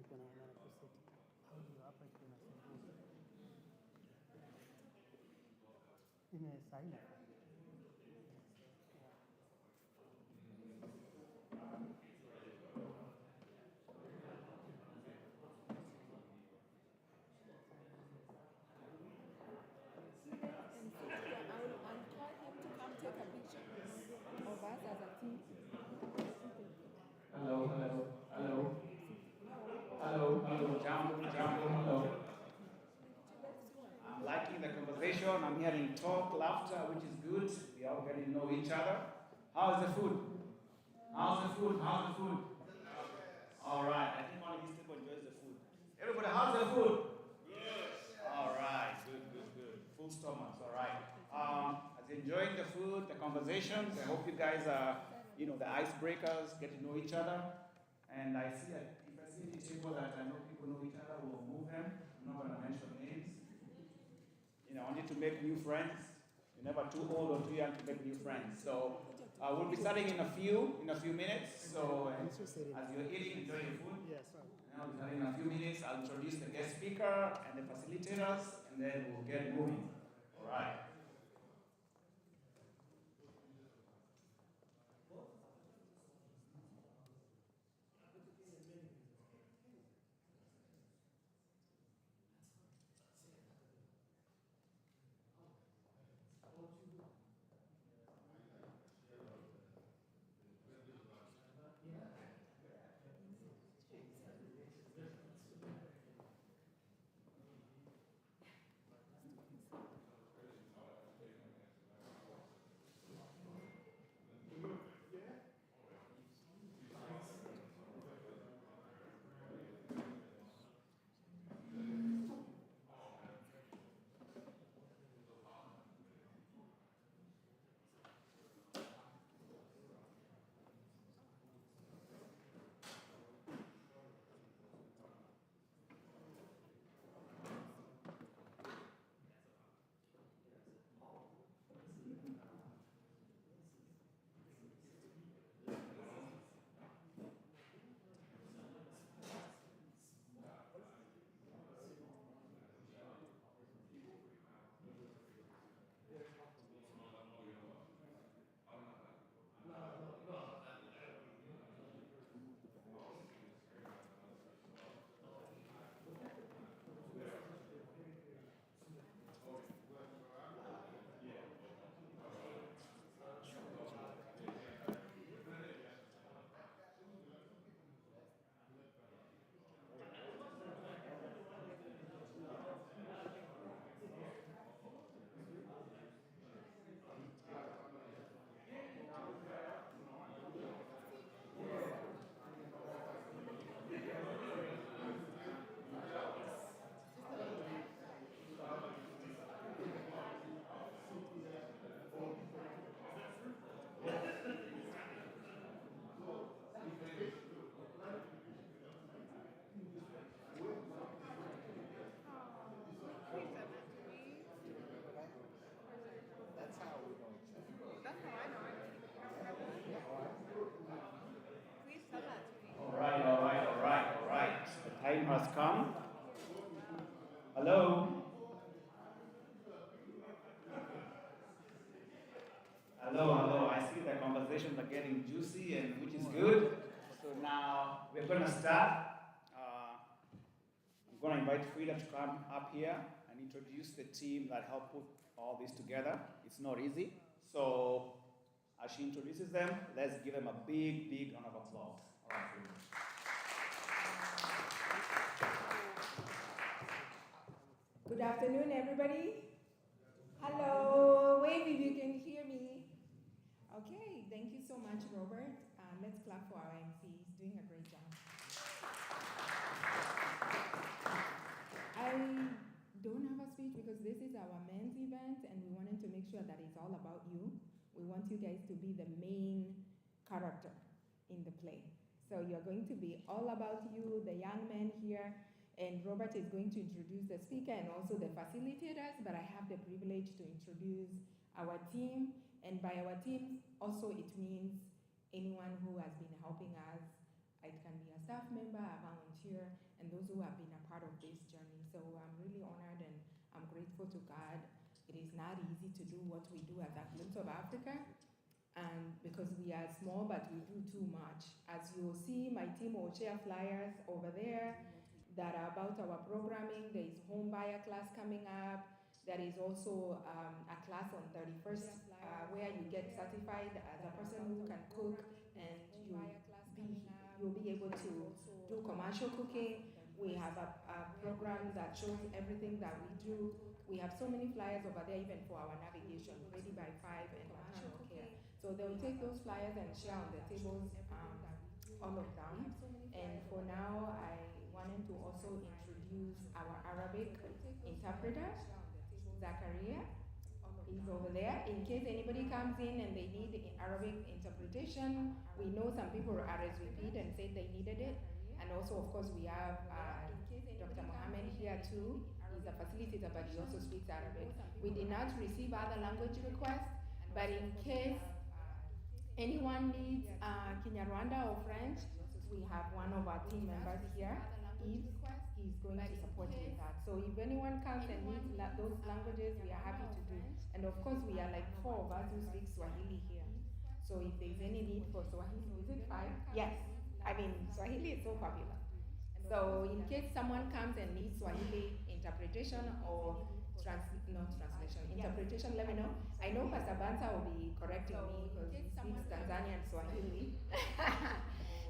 ikiwa na preset audio hapa ikiwa inasumbua. Saa hii Hello. I'm liking the conversation. I'm hearing talk, laughter, which is good. We are all getting to know each other. How's the food? How's the food? All right. I think only these people enjoys the food. Everybody, how's the food? Yes. All right. Good. Full stomachs. All right. As you're enjoying the food, the conversations, I hope you guys are, the icebreakers, get to know each other. And I see that if I see any table that I know people know each other, we'll move them. I'm not going to mention names. I want you to make new friends. You're never too old or too young to make new friends. So we'll be starting in a few minutes. So as you're eating, enjoy your food. We'll be starting in a few minutes. I'll introduce the guest speaker and the facilitators, and then we'll get moving. All right. All right. The time has come. Hello. I see the conversations are getting juicy, and which is good. So now we're going to start. I'm going to invite Frida to come up here and introduce the team that helped put all this together. It's not easy. So as she introduces them, let's give them a big round of applause. All right, Frida. Good afternoon, everybody. Hello, wave if you can hear me. Okay, thank you so much, Robert. Let's clap for our MC. He's doing a great job. I don't have a speech because this is our men's event and we wanted to make sure that it's all about you. We want you guys to be the main character in the play. So you're going to be all about you, the young men here, and Robert is going to introduce the speaker and also the facilitators, but I have the privilege to introduce our team. And by our team, also it means anyone who has been helping us. It can be a staff member, a volunteer, and and those who have been a part of this journey. So I'm really honored and I'm grateful to God. It is not easy to do what we do at that Glimpse of Africa, and because we are small, but we do too much. As you will see, my team will share flyers over there that are about our programming. There is home buyer class coming up. There is also a class on 31st where you get certified as a person who can cook, and you'll be able to do commercial cooking. We have a program that shows everything that we do. We have so many flyers over there, even for our navigation, Ready by 5 and National Care. So they'll take those flyers and share on the tables all of them. And for now, I wanted to also introduce our Arabic interpreter, Zakaria. He's over there. In case anybody comes in and they need Arabic interpretation, we know some people RSVP'd and said they needed it. And also, of course, we have Dr. Mohammed here too. He's a facilitator, but he also speaks Arabic. We did not receive other language requests, but in case anyone needs Kinyarwanda or French, we have one of our team members here, Yves. He's going to support with that. So if anyone comes and needs those languages, we are happy to do. And of course, we are like 4 of us who speak Swahili here. So if there's any need for Swahili, is it 5? Yes. I mean, Swahili is so popular. So in case someone comes and needs Swahili interpretation or interpretation, let me know. I know Pastor Banza will be correcting me because he speaks Tanzanian Swahili.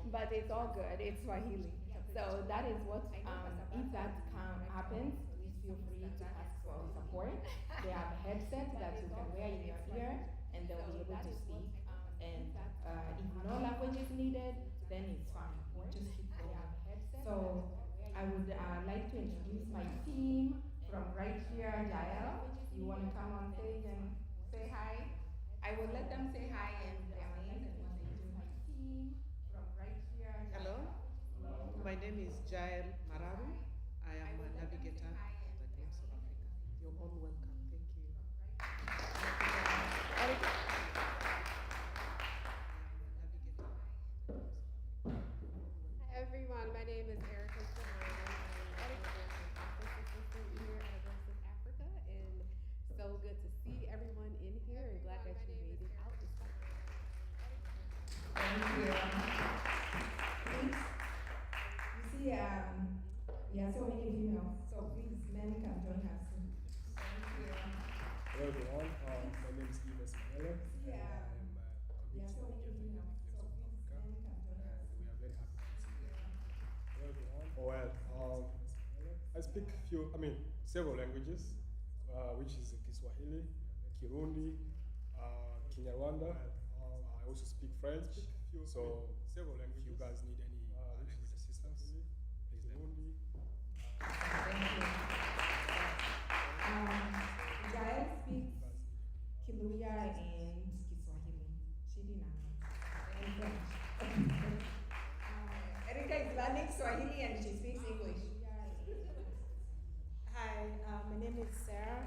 But it's all good, it's Swahili. So that is what, if that happens, please feel free to ask for support. They have a headset that you can wear in your ear and they'll be able to speak. And if no language is needed, then it's fine. We just keep going. So I would like to introduce my team from right here, Jael. You want to come on stage and say hi? I will let them say hi and their names and what they do. My team from right here. Hello, my name is Jael Mararu. I am a navigator at the Glimpse of Africa. You're all welcome. Thank you. Hi everyone, my name is Erica Simone. I'm an office assistant here at Glimpse of Africa, and so good to see everyone in here and glad that you made it out this time. Thank you. Please, you see, we have so many females, so please, men can join us. Thank you. Hello everyone, my name is Yves Ismaila. Yeah. I'm We have so many females, so please, men can join us. We are very happy to see you. Hello everyone. I speak several languages, which is Kiswahili, Kirundi, Kinyarwanda. I also speak French. So several languages. If you guys need any language assistance, please let me know. Thank you. Jael speaks Kiluya and Kiswahili. She did not know. And French. Erica is learning Swahili and she speaks English. Hi, my name is Sarah,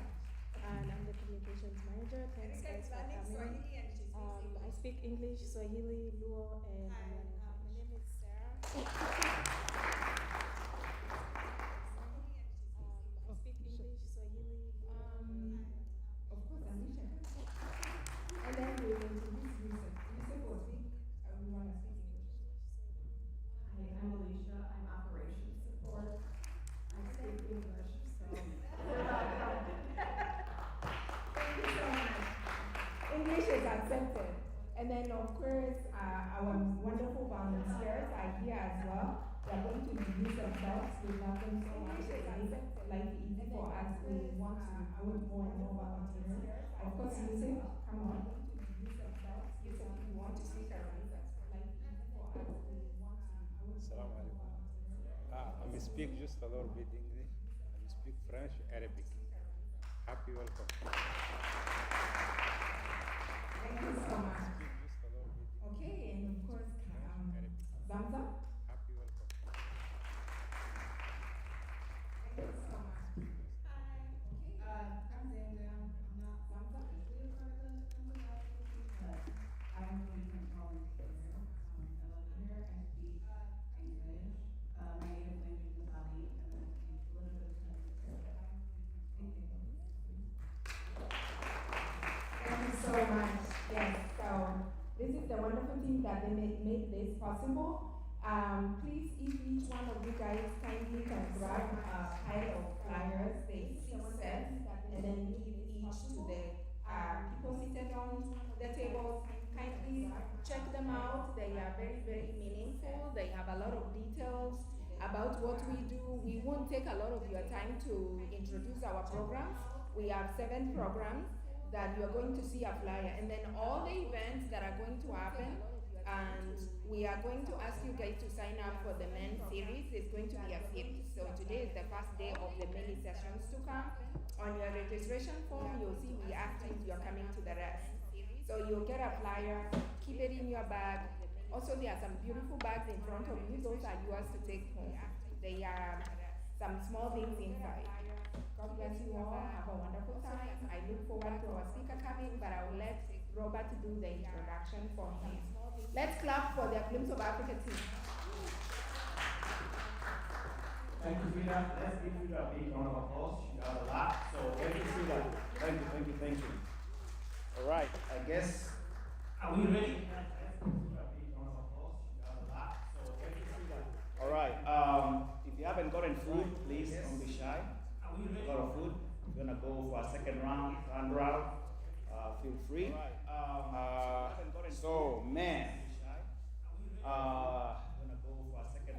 and I'm the communications manager. Thanks Erica guys is for learning coming. Swahili and she speaks English. I speak English, Swahili, Luo, and Hi, I'm learning my French. name is Sarah. I speak English, Swahili, Luo, Of course, Alicia. And then we will introduce Yusuf. Yusuf will speak, we want to speak English. Hi, I'm Alicia. I'm operations support. I speak English, so. Thank you so much. English is accepted. And then, of course, our wonderful volunteers are here as well. They are going to introduce themselves. We love them so much. It makes life easy for us. We want to do more and more volunteering. Of course, Yusuf, come on. Yusuf, if you want to speak Arabic, life easy for us. We want to do Assalamu more alaikum. volunteering. I speak just a little bit English. I speak French, Arabic. Happy welcome. Thank you so much. Speak just a little bit English. Okay, and of course, Arabic. Zamza. Happy welcome. Thank you so much. Hi. Okay. I'm Zandra. I'm not Zamza. really part of the company, but I'm really from volunteer. I love it here. I speak English. My native language is Abu that made this possible. Please, if each one of you guys kindly can grab a pile of flyers, they 6 sets, and then give each to the people seated on the tables. Kindly check them out. They are very, very meaningful. They have a lot of details about what we do. We won't take a lot of your time to introduce our programs. We have 7 programs that you're going to see a flyer, and then all the events that are going to happen. And we are going to ask you guys to sign up for the men's series. It's going to be a series. So today is the first day of the many sessions to come. On your registration form, you'll see we asked you if you're coming to the rest. So you'll get a flyer, keep it in your bag. Also, there are some beautiful bags in front of you. Those are yours to take home. They are some small things inside. God bless you all. Have a wonderful time. I look forward to our speaker coming, but I will let Robert do the introduction for him. Let's clap for the Glimpse of Africa team. Thank you, Frida. Let's give Frida a big round of applause. She got a lot. So thank you, Frida. Thank you. All right, I guess, are we ready? All right, if you haven't gotten food, please don't be shy. A lot of food. We're gonna go for a second round, feel free. So, man,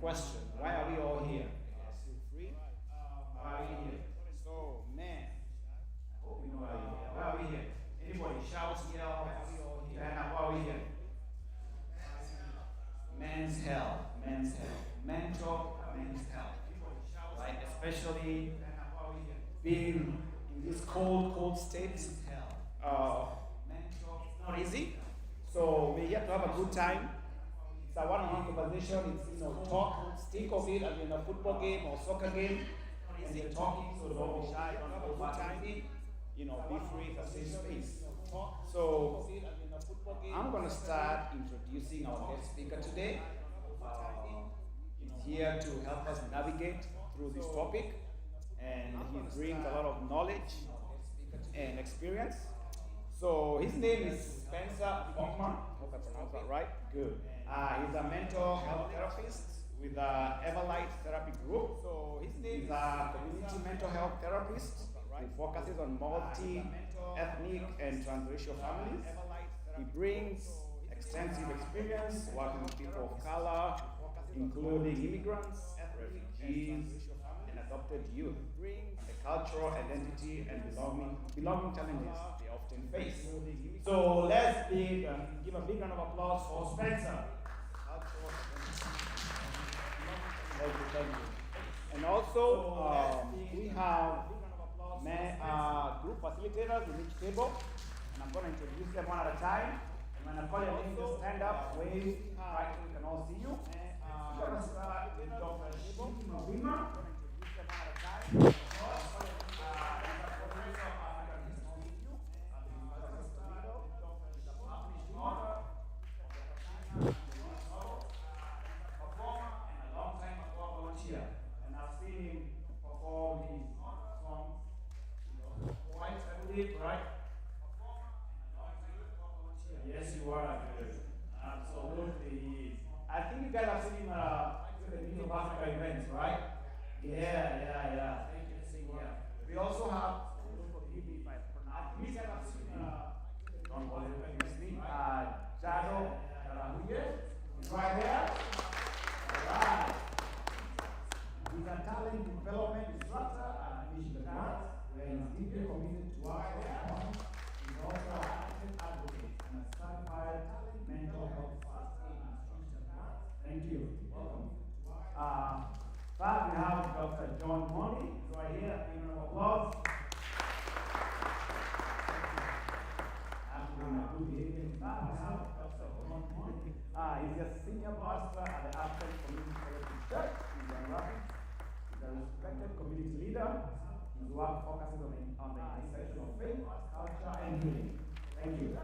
question, why are we all here? Feel free. Why are we here? So, man, I hope you know why we're here. Why are we here? Anybody shout, yell, why are we here? Men's health. Mental men's health. Right? Especially being in this cold state. It's not easy. So we're here to have a good time. It's a one-on-one conversation. It's talk. Think of it as in a football game or soccer game. And you're talking, so don't be shy. Don't have a good time. Be free. It's a safe space. So I'm going to start introducing our guest speaker today. He's here to help us navigate through this topic, and he brings a lot of knowledge and experience. So his name is Spencer Bachman. Hope I pronounced that right. Good. He's a mental health therapist with the Everlight Therapy Group. So his name is a community mental health therapist who focuses on multi-ethnic and transracial families. He brings extensive experience working with people of color, including immigrants, refugees, and adopted youth. The cultural identity and belonging challenges they often face. So let's give a big round of applause for Spencer. Thank you. And also, we have group facilitators in each table, and I'm going to introduce them one at a time. And when I call your name, just stand up, wave, right, so we can all see you. We're going to start with Dr. Shima Wima. Right? Yes, you are. Good. Absolutely. I think you guys have seen him at the Glimpse of Africa events, right? Yeah. Thank you for seeing here. We also have, you guys have seen don't call him previously, Jado Karahuye. He's right there. Alright. He's a talent development instructor at Michigan Arts, where he's deeply committed to our work. He's also an active advocate and a certified mental health first aid instructor. Thank you. Welcome. Third, we have Dr. John Mondi. He's right here. A round of applause. After a good behavior, we have Dr. John Mondi. He's a senior pastor at the African Community Fellowship Church in Grand Rapids. He's a respected community leader. His work focuses on the intersection of faith, culture, and healing. Thank you.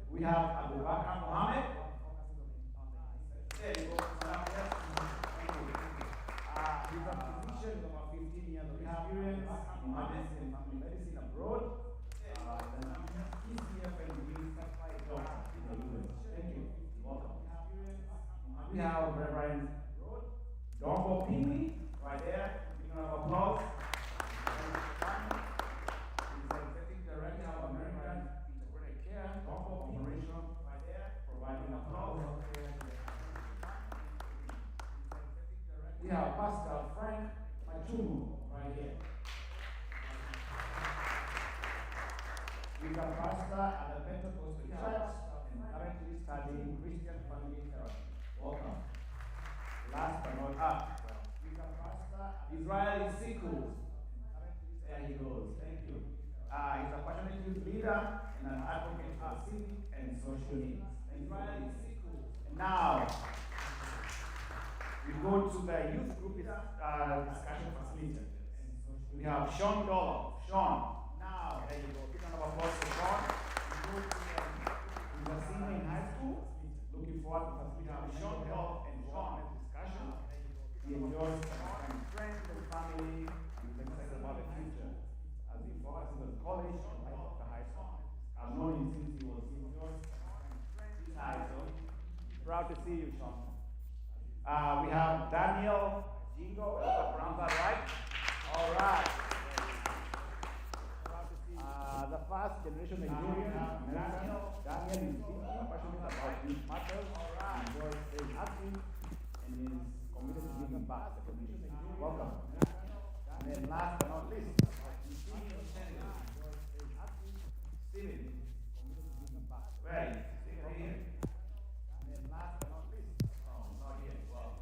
We have Abu Bakr Mohammed. There you go. Thank you. He's a physician with about 15 years of experience in medicine and family medicine abroad. He's here for a degree certified doctor in the US. we have Reverend Dongo Pini right there. Big round of applause. He's the Executive Director of American Integrated Care, Dongo Operation right there, providing applause. We have Pastor Frank Machumu right here. He's a pastor at the Pentecostal Church and currently studying Christian family therapy. Welcome. Last but not he's a pastor at Israel Siku. There he goes. Thank you. He's a passionate youth leader and an advocate for civic and social needs. Israel Siku. And now, we go to the youth group discussion facility. We have Sean Dollar. Sean, now, there you go. Big round of applause for Sean. We go to the senior in high school. Looking forward to facilitating Sean Dollar and Sean discussion. He enjoys time friends and family. He's excited about the future. As he focuses on college and life after high school. I've known him since he was in high school. Proud to see you, Sean. We have Daniel Jingo, Elsa right? All right. The first generation Nigerian, Daniel is deeply passionate about youth matters. He enjoys staying active and is committed to giving back to the community. Welcome. And then last but not least, Steven. Where is Steven here? And then last but not least, not here. Well,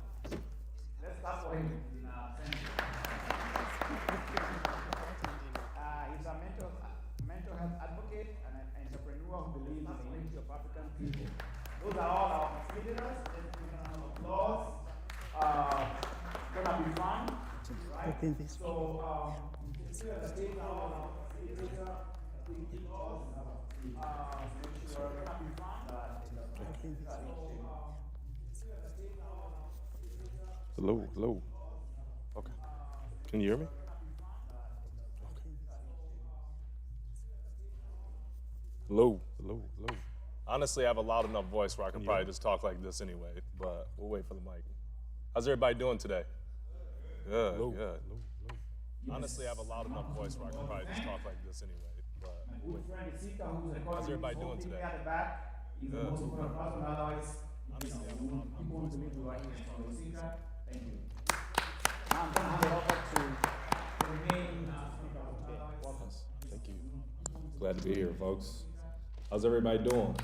let's clap for him in our center. He's a mental health advocate and an entrepreneur who believes in the unity of African people. Those are all our facilitators. Let's give them a round of applause. It's gonna be fun, right? Open this. So, here at the table, our facilitator, make sure it's gonna be fun. Hello. Okay. Can you hear me? Hello. Honestly, I have a loud enough voice where I can probably just talk like this anyway, but we'll wait for the mic. How's everybody doing today? Good. Honestly, I have a loud enough voice where I can probably just talk like this anyway, but we'll wait. How's everybody doing today? Good. Honestly, I have a loud enough voice. Thank you. I'm going to hand it over to the main speaker. Welcome. Thank you. Glad to be here, folks. How's everybody doing?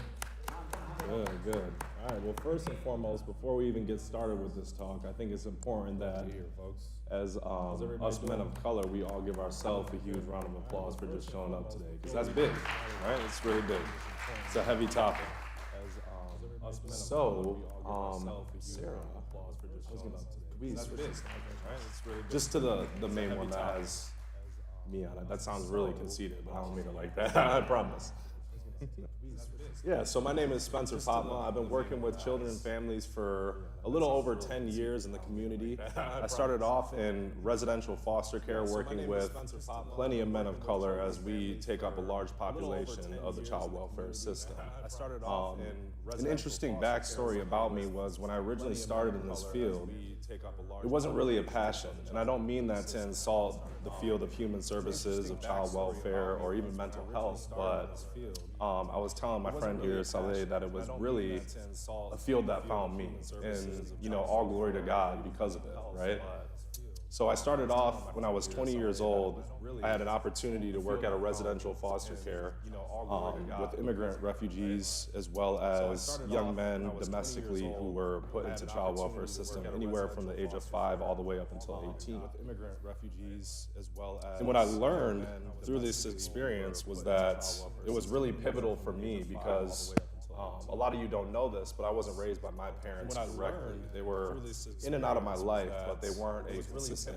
Good. All right, well, first and foremost, before we even get started with this talk, I think it's important that as us men of color, we all give ourselves a huge round of applause for just showing up today, because that's big, right? It's really big. It's a heavy topic. So, Sarah, just to the main one that has me on it. That sounds really conceited, but I don't mean it like that. I promise. Yeah, so my name is Spencer Popma. I've been working with children and families for a little over 10 years in the community. I started off in residential foster care, working with plenty of men of color as we take up a large population of the child welfare system. An interesting backstory about me was when I originally started in this field, it wasn't really a passion, and I don't mean that to insult the field of human services, of child welfare, or even mental health, but I was telling my friend here, Saleh, that it was really a field that found me, and all glory to God because of it, right? So I started off when I was 20 years old. I had an opportunity to work at a residential foster care with immigrant refugees as well as young men domestically who were put into child welfare system anywhere from the age of 5 all the way up until 18. And what I learned through this experience was that it was really pivotal for me because a lot of you don't know this, but I wasn't raised by my parents directly. They were in and out of my life, but they weren't a consistent,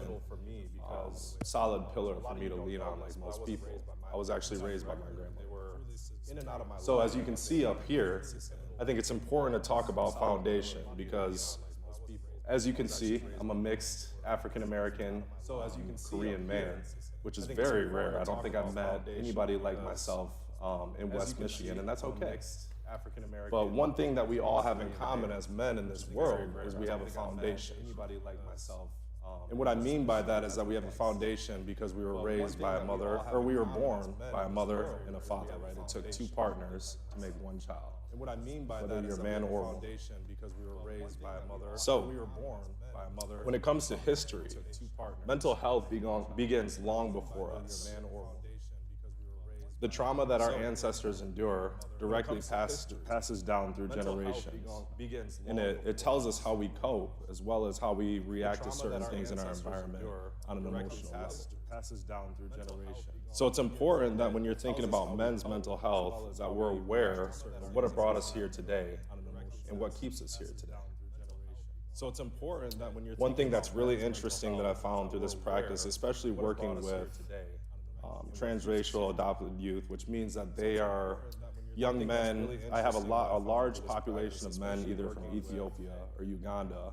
solid pillar for me to lean on like most people. I was actually raised by my grandma. So as you can see up here, I think it's important to talk about foundation because, as you can see, I'm a mixed African-American Korean man, which is very rare. I don't think I've met anybody like myself in West Michigan, and that's okay. African American. But one thing that we all have in common as men in this world is we have a foundation. Anybody like myself. And what I mean by that is that we have a foundation because we were raised by a mother, or we were born by a mother and a father, right? It took two partners to make one child. And what I mean by that is man or woman. Because we were raised by a mother, so we were born by a mother. When it comes to history, mental health begins long before us. The trauma that our ancestors endure directly passes down through generations. And it tells us how we cope, as well as how we react to certain things in our environment on an emotional level. So it's important that when you're thinking about men's mental health, that we're aware of what brought us here today and what keeps us here today. So it's important that when you're one thing that's really interesting that I found through this practice, especially working with transracial adopted youth, which means that they are young men. I have a large population of men either from Ethiopia or Uganda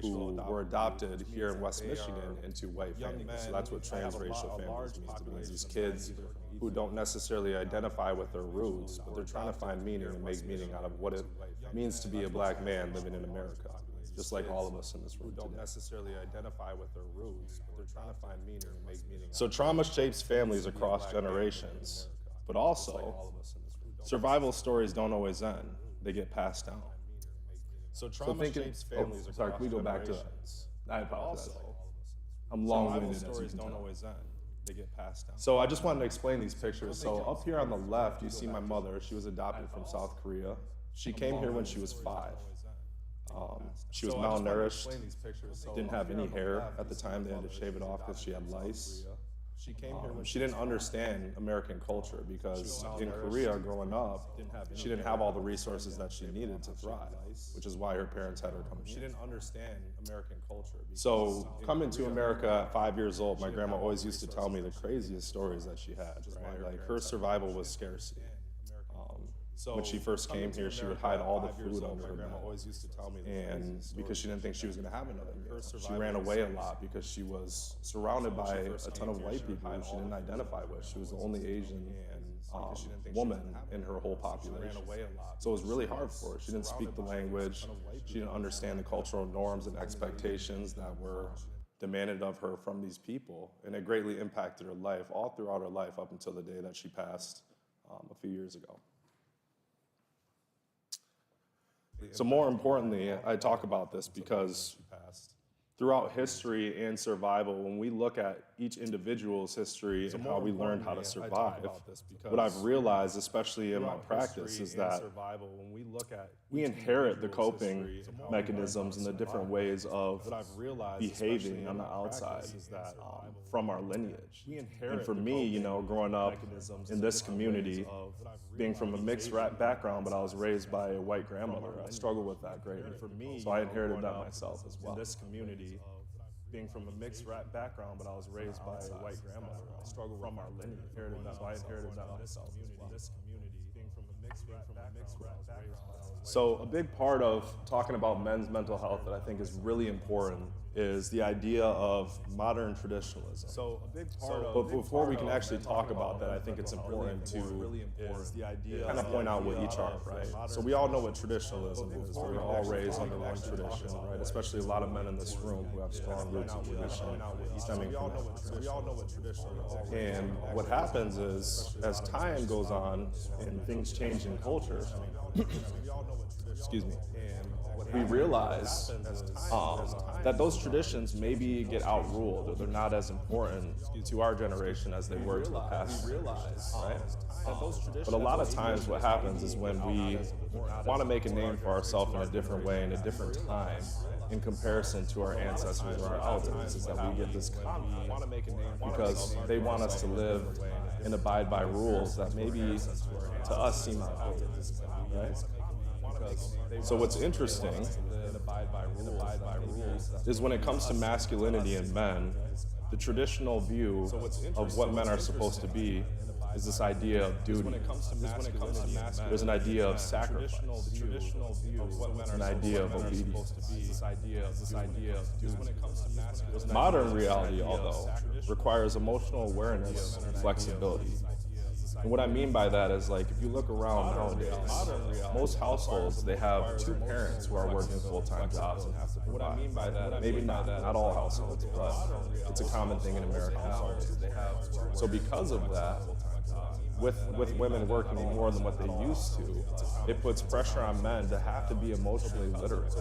who were adopted here in West Michigan into white families. So that's what transracial families means. It means these kids who don't necessarily identify with their roots, but they're trying to find meaning and make meaning out of what it means to be a black man living in America. Just like all of us in this room don't necessarily identify with their roots, but they're trying to find meaning and make meaning. So trauma shapes families across generations, but also survival stories don't always end. They get passed down. So trauma shapes families across sorry, can we go back to that? I apologize. I'm long-winded as you can tell. They get passed down. So I just wanted to explain these pictures. So up here on the left, you see my mother. She was adopted from South Korea. She came here when she was 5. She was malnourished, didn't have any hair at the time. They had to shave it off because she had lice. She didn't understand American culture because in Korea growing up, she didn't have all the resources that she needed to thrive, which is why her parents had her come here. She didn't understand American culture. So coming to America at 5 years old, my grandma always used to tell me the craziest stories that she had, right? Like her survival was scarcity. When she first came here, she would hide all the food under her bed. And because she didn't think she was going to have another meal. She ran away a lot because she was surrounded by a ton of white people who she didn't identify with. She was the only Asian woman in her whole population. So it was really hard for her. She didn't speak the language. She didn't understand the cultural norms and expectations that were demanded of her from these people. And it greatly impacted her life, all throughout her life, up until the day that she passed a few years ago. So more importantly, I talk about this because throughout history and survival, when we look at each individual's history and how we learned how to survive, what I've realized, especially in my practice, is that we inherit the coping mechanisms and the different ways of behaving on the outside from our lineage. And for me, you know, growing up in this community, being from a mixed background, but I was raised by a white grandmother, I struggled with that greatly. So I inherited that myself as well. In this community, being from a mixed background, but I was raised by a white grandmother, I struggled from our lineage. So I inherited that myself as well. So a big part of talking about men's mental health that I think is really important is the idea of modern traditionalism. But before we can actually talk about that, I think it's important to kind of point out what each are, right? So we all know what traditionalism is. We're all raised under one tradition, right? Especially a lot of men in this room who have strong roots in tradition stemming from that. And what happens is, as time goes on and things change in culture, excuse me, we realize that those traditions maybe get outruled, or they're not as important to our generation as they were to the past. Right? But a lot of times what happens is when we want to make a name for ourselves in a different way, in a different time, in comparison to our ancestors or our elders, is that we get this conflict because they want us to live and abide by rules that maybe to us seem outdated, right? So what's interesting is when it comes to masculinity in men, the traditional view of what men are supposed to be is this idea of duty. There's an idea of sacrifice. An idea of obedience. Modern reality, although, requires emotional awareness and flexibility. And what I mean by that is like if you look around nowadays, most households they have two parents who are working full-time jobs and have to provide. What I mean by that, maybe not all households, but it's a common thing in America nowadays. So because of that, with women working more than what they used to, it puts pressure on men to have to be emotionally literate.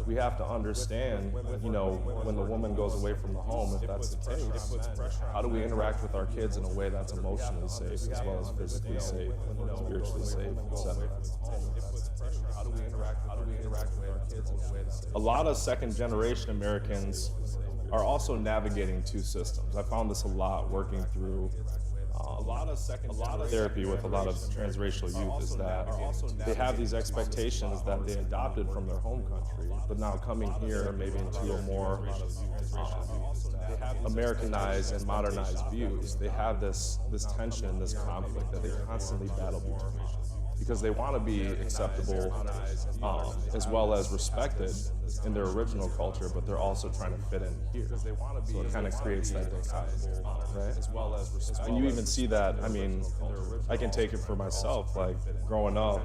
We have to understand, you know, when the woman goes away from the home, if that's the case, how do we interact with our kids in a way that's emotionally safe as well as physically safe, spiritually safe, etc. How do we interact with our kids in a way that's safe? A lot of second generation Americans are also navigating two systems. I found this a lot working through a lot of therapy with a lot of transracial youth is that they have these expectations that they adopted from their home country, but now coming here maybe into a more Americanized and modernized views, they have this tension, this conflict that they constantly battle between. Because they want to be acceptable as well as respected in their original culture, but they're also trying to fit in here. So it kind of creates that dichotomy, right? And you even see that, I mean, I can take it for myself, like growing up,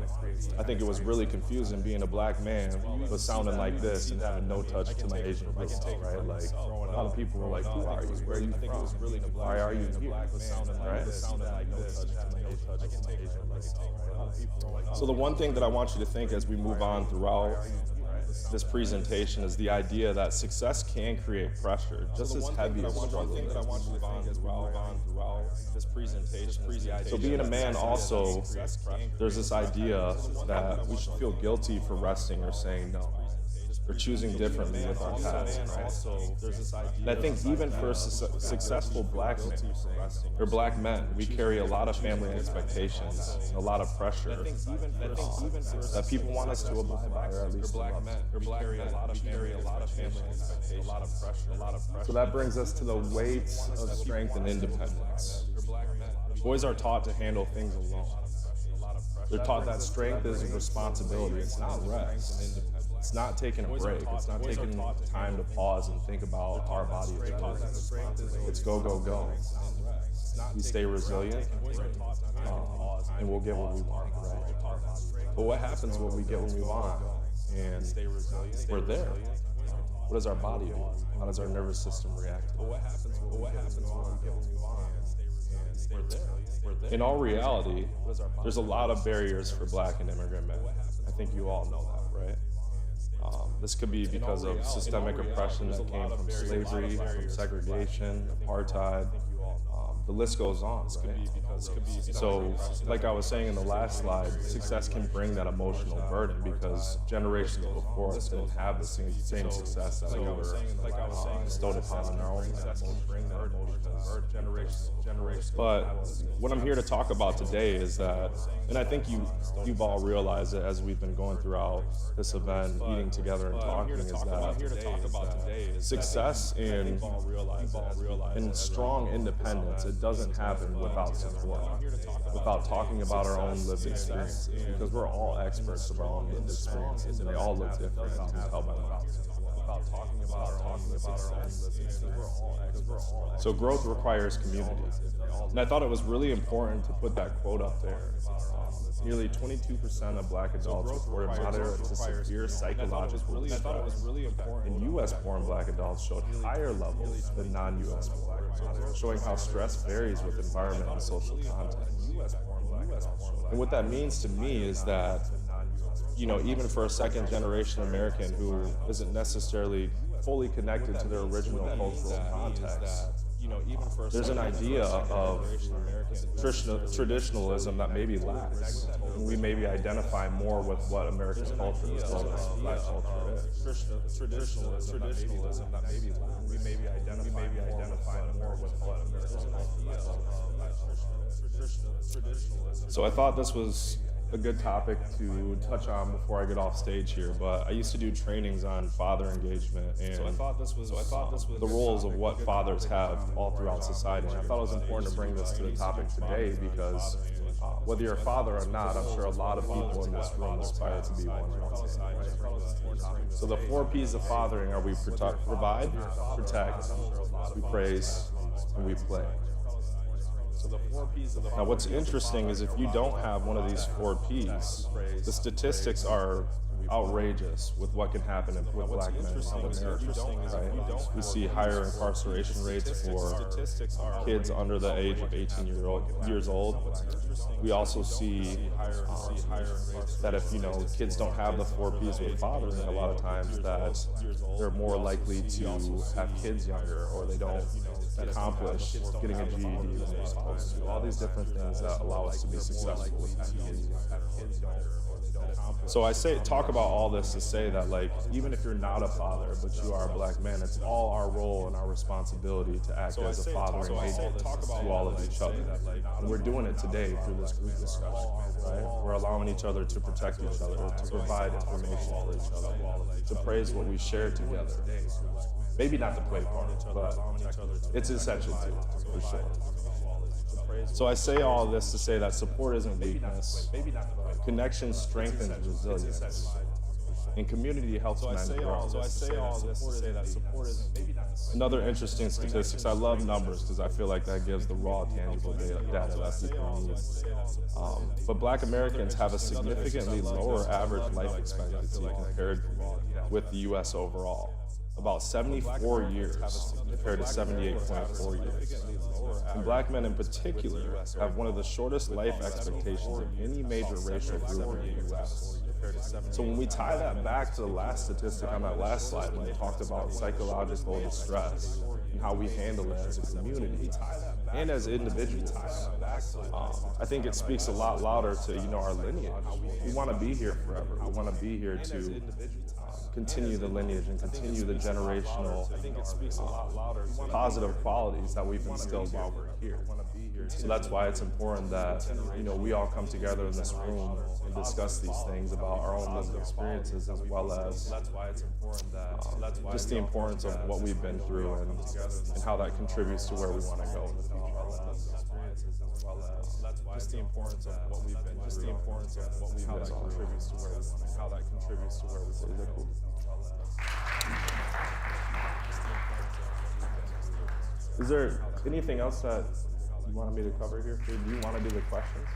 I think it was really confusing being a black man, but sounding like this and having no touch to my Asian roots, right? Like, a lot of people were like, who are you? Where are you from? Why are you here? Right? So the one thing that I want you to think as we move on throughout this presentation is the idea that success can create pressure, just as heavy as struggle. So being a man also, there's this idea that we should feel guilty for resting or saying no. Or choosing differently with our past, right? And I think even for successful black men or black men, we carry a lot of family expectations, a lot of pressure that people want us to abide by, or at least black men. We carry a lot of family expectations, a lot of pressure. So that brings us to the weights of strength and independence. Boys are taught to handle things alone. They're taught that strength is a responsibility. It's not rest. It's not taking a break. It's not taking time to pause and think about our body. It's go, go, go. We stay resilient, and we'll get what we want, right? But what happens when we get what we want and we're there? What does our body do? How does our nervous system react? What happens when we get what we want and we're there? In all reality, there's a lot of barriers for black and immigrant men. I think you all know that, right? This could be because of systemic oppression that came from slavery, from segregation, apartheid. The list goes on, right? So, like I was saying in the last slide, success can bring that emotional burden because generations before us didn't have the same success that we were bestowed upon in our own lives. But what I'm here to talk about today is that, and I think you've all realized it as we've been going throughout this event, eating together and talking, is that success in strong independence, it doesn't happen without support, without talking about our own lived experiences, because we're all experts of our own lived experiences, and they all look different and who's held by without talking about our own lived experiences. So growth requires community. And I thought it was really important to put that quote up there. Nearly 22% of black adults reported moderate to severe psychological distress, and U.S.-born black adults showed higher levels than non-U.S. black adults, showing how stress varies with environment and social context. And what that means to me is that, you know, even for a second-generation American who isn't necessarily fully connected to their original cultural context, there's an idea of traditionalism that maybe lacks. And we maybe identify more with what America's culture is called as black culture is. Traditionalism that maybe lacks. We maybe identify more with what America's culture is called as black culture. So I thought this was a good topic to touch on before I get off stage here, but I used to do trainings on father engagement and the roles of what fathers have all throughout society. And I thought it was important to bring this to the topic today because whether you're a father or not, I'm sure a lot of people in this room aspire to be one. So the 4 P's of fathering are we provide, protect, we praise, and we play. Now, what's interesting is if you don't have one of these 4 Ps, the statistics are outrageous with what can happen with black men in America, right? We see higher incarceration rates for kids under the age of 18 years old. We also see that if, kids don't have the 4 Ps with fathering, a lot of times that they're more likely to have kids younger, or they don't accomplish getting a GED when they're supposed to. All these different things that allow us to be successful with kids. So I talk about all this to say that, like, even if you're not a father, but you are a black man, it's all our role and our responsibility to act as a fathering agent to all of each other. And we're doing it today through this group discussion, right? We're allowing each other to protect each other, to provide information for each other, to praise what we share together. Maybe not the play part, but it's essential too, for sure. So I say all this to say that support isn't weakness. Connection strengthens resilience. And community helps men grow. So I say all this to say that support isn't weakness. Another interesting statistics, I love numbers because I feel like that gives the raw, tangible data that people need. But black Americans have a significantly lower average life expectancy compared with the U.S. overall. About 74 years compared to 78.4 years. And black men in particular have one of the shortest life expectations of any major racial group in the U.S. So when we tie that back to the last statistic on that last slide, when we talked about psychological distress and how we handle it as a community and as individuals, I think it speaks a lot louder to our lineage. We want to be here forever. We want to be here to continue the lineage and continue the generational positive qualities that we've instilled while we're here. So that's why it's important that we all come together in this room and discuss these things about our own lived experiences, as well as just the importance of what we've been through and how that contributes to where we want to go in the future. Just the importance of what we've been through, how that contributes to where we want to, how that contributes to where we want to go. Is there anything else that you wanted me to cover here? Do you want to do the questions?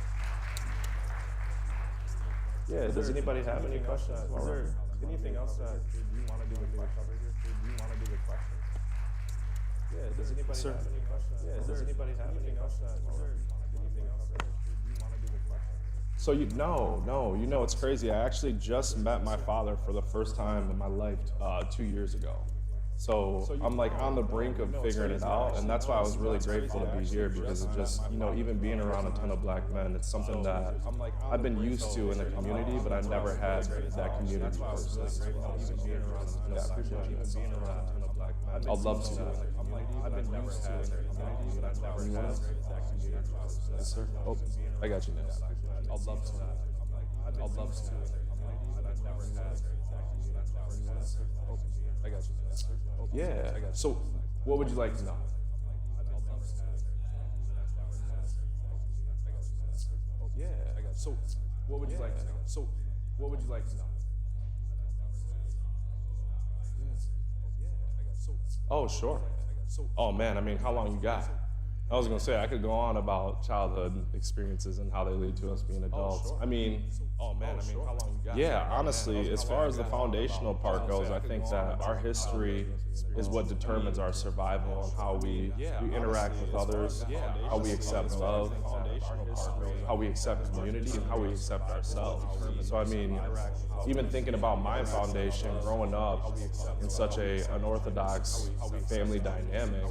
Yeah, does anybody have any questions? Is there anything else that you want to do the cover here? Do you want to do the questions? Yeah, does anybody have any questions? Yeah, does anybody have any questions? So no, it's crazy. I actually just met my father for the first time in my life 2 years ago. So I'm like on the brink of figuring it out, and that's why I was really grateful to be here, because it just, even being around a ton of black men, it's something that I've been used to in the community, but I never had that community person. Yeah, I appreciate you. I'd love to. I've been used to in the community, but I've never had that community person. Yes, sir. Oh, I got you now. I'd love to. I'd love to. But I've never had that community. Oh, I got you. Yeah. So, what would you like to know? Yeah. So, what would you like to know? So, what would you like to know? Oh, sure. Oh man, I mean, how long you got? I was gonna say I could go on about childhood experiences and how they lead to us being adults. I mean, how long you got? Yeah, honestly, as far as the foundational part goes, I think that our history is what determines our survival and how we interact with others, how we accept love, how we accept community, and how we accept ourselves. So I mean, even thinking about my foundation, growing up in such an unorthodox family dynamic,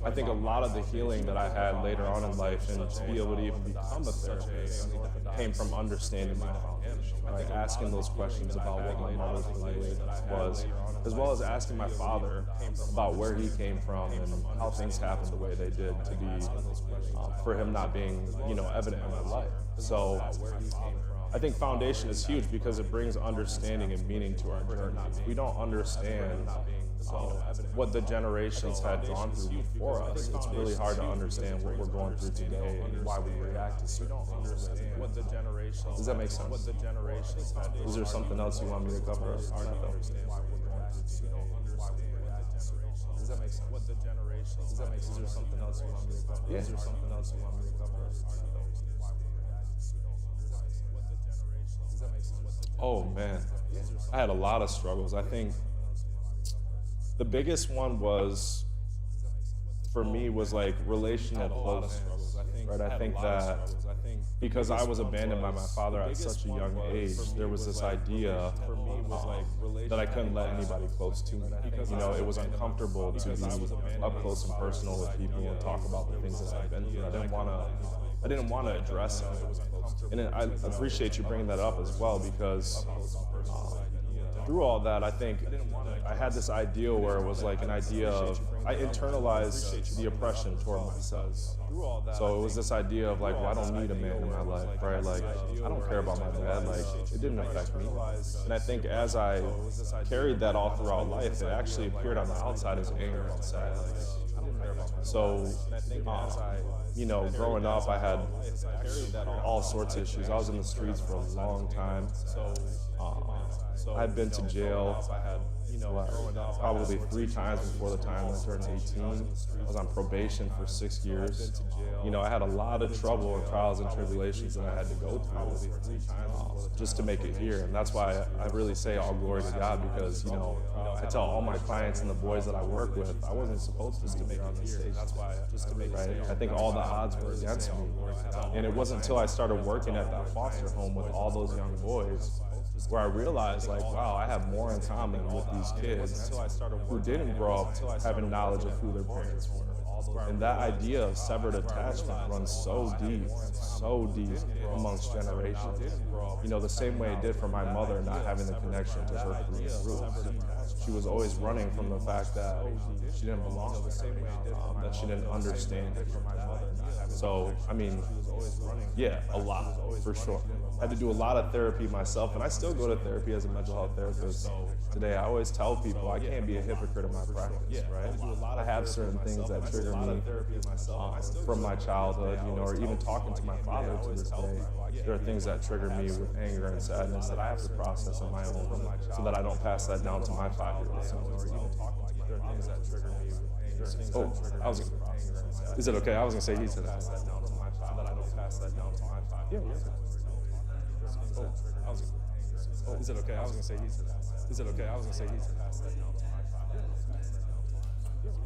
I think a lot of the healing that I had later on in life, and to be able to even become a therapist, came from understanding my foundation, right? Asking those questions about what my mother's belief was, as well as asking my father about where he came from and how things happened the way they did, to be for him not being, evident in my life. So I think foundation is huge because it brings understanding and meaning to our journey. If we don't understand what the generations had gone through before us, it's really hard to understand what we're going through today and why we react to certain things. Does that make sense? Is there something else you want me to cover? Does that make sense? what the generations. Does that make sense? Is there something else you want me to cover? Yeah. Is there something else you want me to cover? Oh man, I had a lot of struggles. I think the biggest one was, for me, was like relational closeness, right? I think that because I was abandoned by my father at such a young age, there was this idea that I couldn't let anybody close to me. You know, it was uncomfortable to be up close and personal with people and talk about the things that I've been through. I didn't want to address it. And I appreciate you bringing that up as well, because through all that, I think I had this ideal where it was like an idea of, I internalized the oppression toward myself. So it was this idea of like, well, I don't need a man in my life, right? Like, I don't care about my dad, like, it didn't affect me. And I think as I carried that all throughout life, it actually appeared on the outside as anger and sadness. So, you know, growing up, I had all sorts of issues. I was in the streets for a long time. I'd been to jail probably 3 times before the time I turned 18. I was on probation for 6 years. You know, I had a lot of trouble and trials and tribulations that I had to go through just to make it here. And that's why I really say all glory to God, because, you know, I tell all my clients and the boys that I work with, I wasn't supposed to be here on this stage. That's why, right? I think all the odds were against me. And it wasn't until I started working at that foster home with all those young boys where I realized, like, wow, I have more in common with these kids who didn't grow up having knowledge of who their parents were. And that idea of severed attachment runs so deep amongst generations. You know, the same way it did for my mother not having the connection to her roots. She was always running from the fact that she didn't belong, that she didn't understand. So, I mean, yeah, a lot, for sure. I had to do a lot of therapy myself, and I still go to therapy as a mental health therapist today. I always tell people I can't be a hypocrite in my practice, right? I have certain things that trigger me from my childhood, you know, or even talking to my father to this day. There are things that trigger me with anger and sadness that I have to process on my own so that I don't pass that down to my 5-year-old son. There are things that trigger me with anger. Oh, is it okay? I was going to say he said that. So that I don't pass that down to my 5-year-old son. Is it okay? I was gonna say he said that. Is it okay? I was gonna say he said that. Is it okay? I was gonna say he said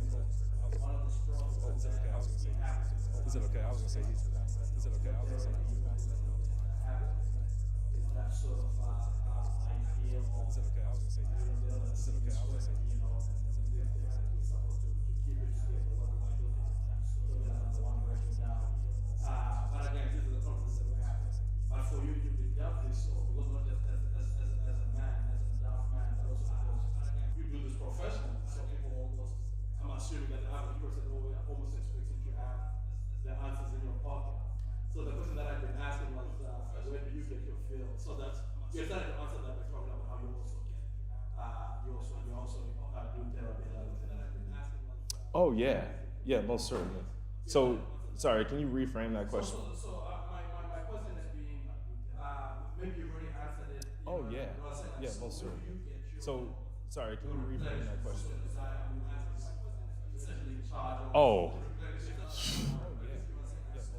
that. Is it okay? I was gonna say he said that. Is it okay? I was gonna say he said that. That sort of idea of is it okay? I was gonna say he said that. Is it okay? I was gonna say he said that. we're supposed to keep it together. What am I doing at times? So that's the one breaking down. But again, this is the conference that we have. But for you to be dealt this, or because not just as a man, as an adult man, but also because you do this professionally. So people almost, I'm assuming that the average person almost expects you to have the answers in your pocket. So the question that I've been asking was, where do you get your fill? So that you're starting to answer that by talking about how you also do therapy. Oh yeah, most certainly. So, sorry, can you reframe that question? My question is being, maybe you already answered it. Oh yeah, most certainly. So, sorry, can you reframe that question? Oh.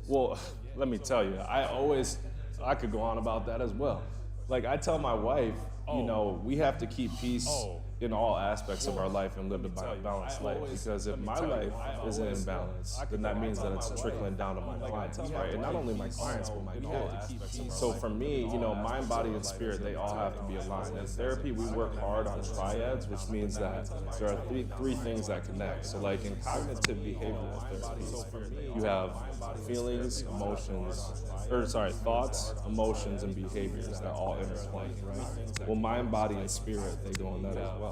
Well, let me tell you, I could go on about that as well. Like, I tell my wife, you know, we have to keep peace in all aspects of our life and live a balanced life. Because if my life isn't in balance, then that means that it's trickling down to my clients, right? And not only my clients, but my kids. So for me, you know, mind, body, and spirit, they all have to be aligned. In therapy, we work hard on triads, which means that there are three things that connect. So like in cognitive behavioral therapy, you have feelings, thoughts, emotions, and behaviors that all intertwine, right? Well, mind, body, and spirit, they go in that as well.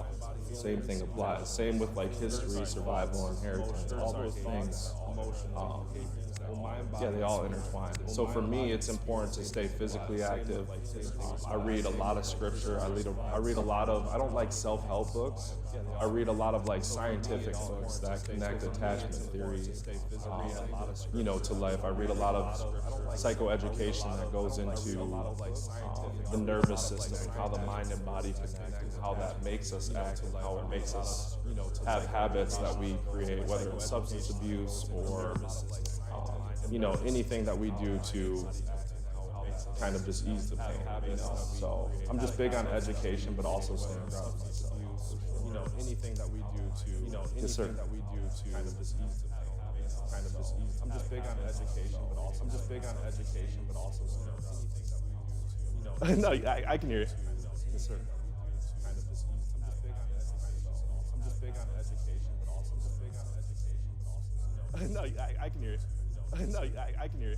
Same thing applies. Same with like history, survival, inheritance, all those things. They all intertwine. So for me, it's important to stay physically active. I read a lot of scripture. I read a lot of, I don't like self-help books. I read a lot of like scientific books that connect attachment theory, you know, to life. I read a lot of psychoeducation that goes into the nervous system, how the mind and body connect, and how that makes us act and how it makes us, have habits that we create, whether it's substance abuse or, anything that we do to kind of just ease the pain, So I'm just big on education, but also staying grounded myself. Anything that we do to, anything that we do to kind of just ease the pain, I'm just big on education, but also anything that we do to, No, I can hear you. Yes, sir. Kind of just ease. I'm just big on education, but also No, I can hear you. No, I can hear you.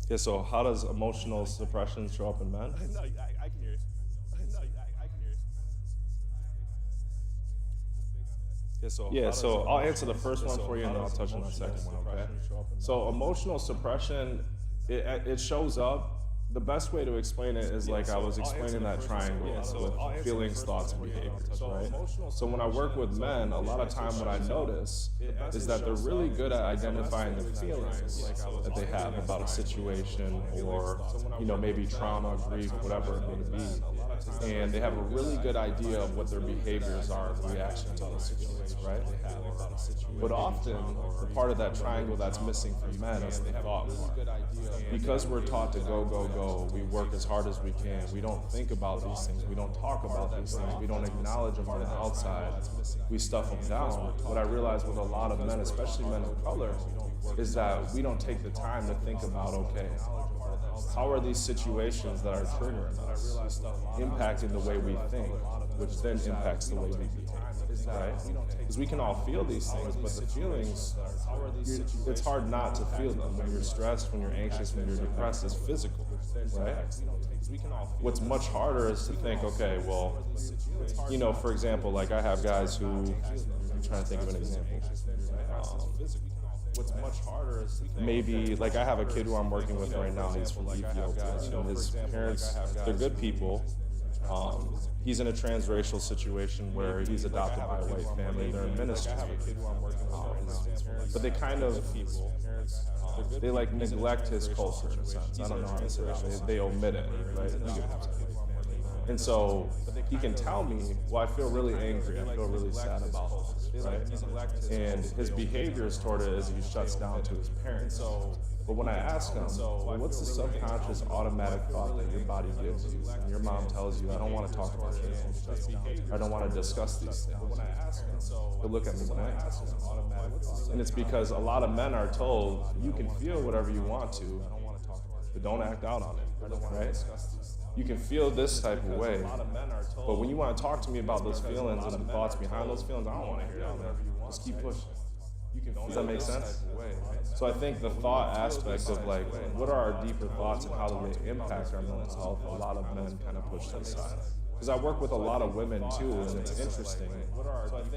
Yeah, so how does emotional suppression show up in men? No, I can hear you. No, I can hear you. Yeah, so I'll answer the first one for you and then I'll touch on the second one, okay? So emotional suppression, it shows up. The best way to explain it is like I was explaining that triangle with feelings, thoughts, and behaviors, right? So when I work with men, a lot of time what I notice is that they're really good at identifying the feelings that they have about a situation or, maybe trauma, grief, whatever it may be. And they have a really good idea of what their behaviors are in reaction to those situations, right? But often, the part of that triangle that's missing from men is the thought part. Because we're taught to go, go, go, we work as hard as we can. We don't think about these things. We don't talk about these things. We don't acknowledge them on the outside. We stuff them down. What I realize with a lot of men, especially men of color, is that we don't take the time to think about, okay, how are these situations that are triggering us impacting the way we think, which then impacts the way we behave, right? Because we can all feel these things, but the feelings, it's hard not to feel them. When you're stressed, when you're anxious, when you're depressed, it's physical, right? What's much harder is to think, okay, well, for example, like I have guys who, I'm trying to think of an example. What's much harder is maybe, like I have a kid who I'm working with right now, he's from Ethiopia, and his parents, they're good people. He's in a transracial situation where he's adopted by a white family, they're in ministry. But they kind of, they like neglect his culture in a sense. I don't know how to say that. They omit it, right? And so he can tell me, well, I feel really angry, I feel really sad about this, right? And his behaviors toward it is he shuts down to his parents. But when I ask him, well, what's the subconscious automatic thought that your body gives you? And your mom tells you, I don't want to talk about this. I don't want to discuss these things. He'll look at me blank. And it's because a lot of men are told, you can feel whatever you want to, but don't act out on it, right? You can feel this type of way, but when you want to talk to me about those feelings and the thoughts behind those feelings, I don't want to hear that. Just keep pushing. Does that make sense? So I think the thought aspect of like, what are our deeper thoughts and how do they impact our mental health, a lot of men kind of push to the side. Because I work with a lot of women too, and it's interesting.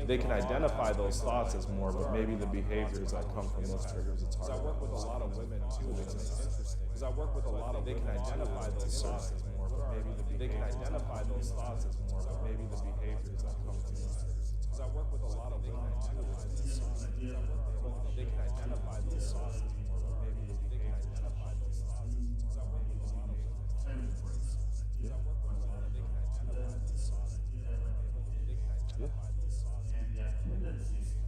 They can identify those thoughts as more, but maybe the behaviors that come from those triggers, it's hard. I work with a lot of women too, and it's interesting. Because I work with a lot of, they can identify those thoughts as more, but maybe they can identify those thoughts as more, but maybe the behaviors that come from those triggers. Because I work with a lot of women too, and it's interesting. They can identify those thoughts as more, but maybe they can identify those thoughts. Because I work with a lot of women too, and it's interesting. Because I work with a lot of, they can identify those thoughts. They can identify those thoughts. And their tendencies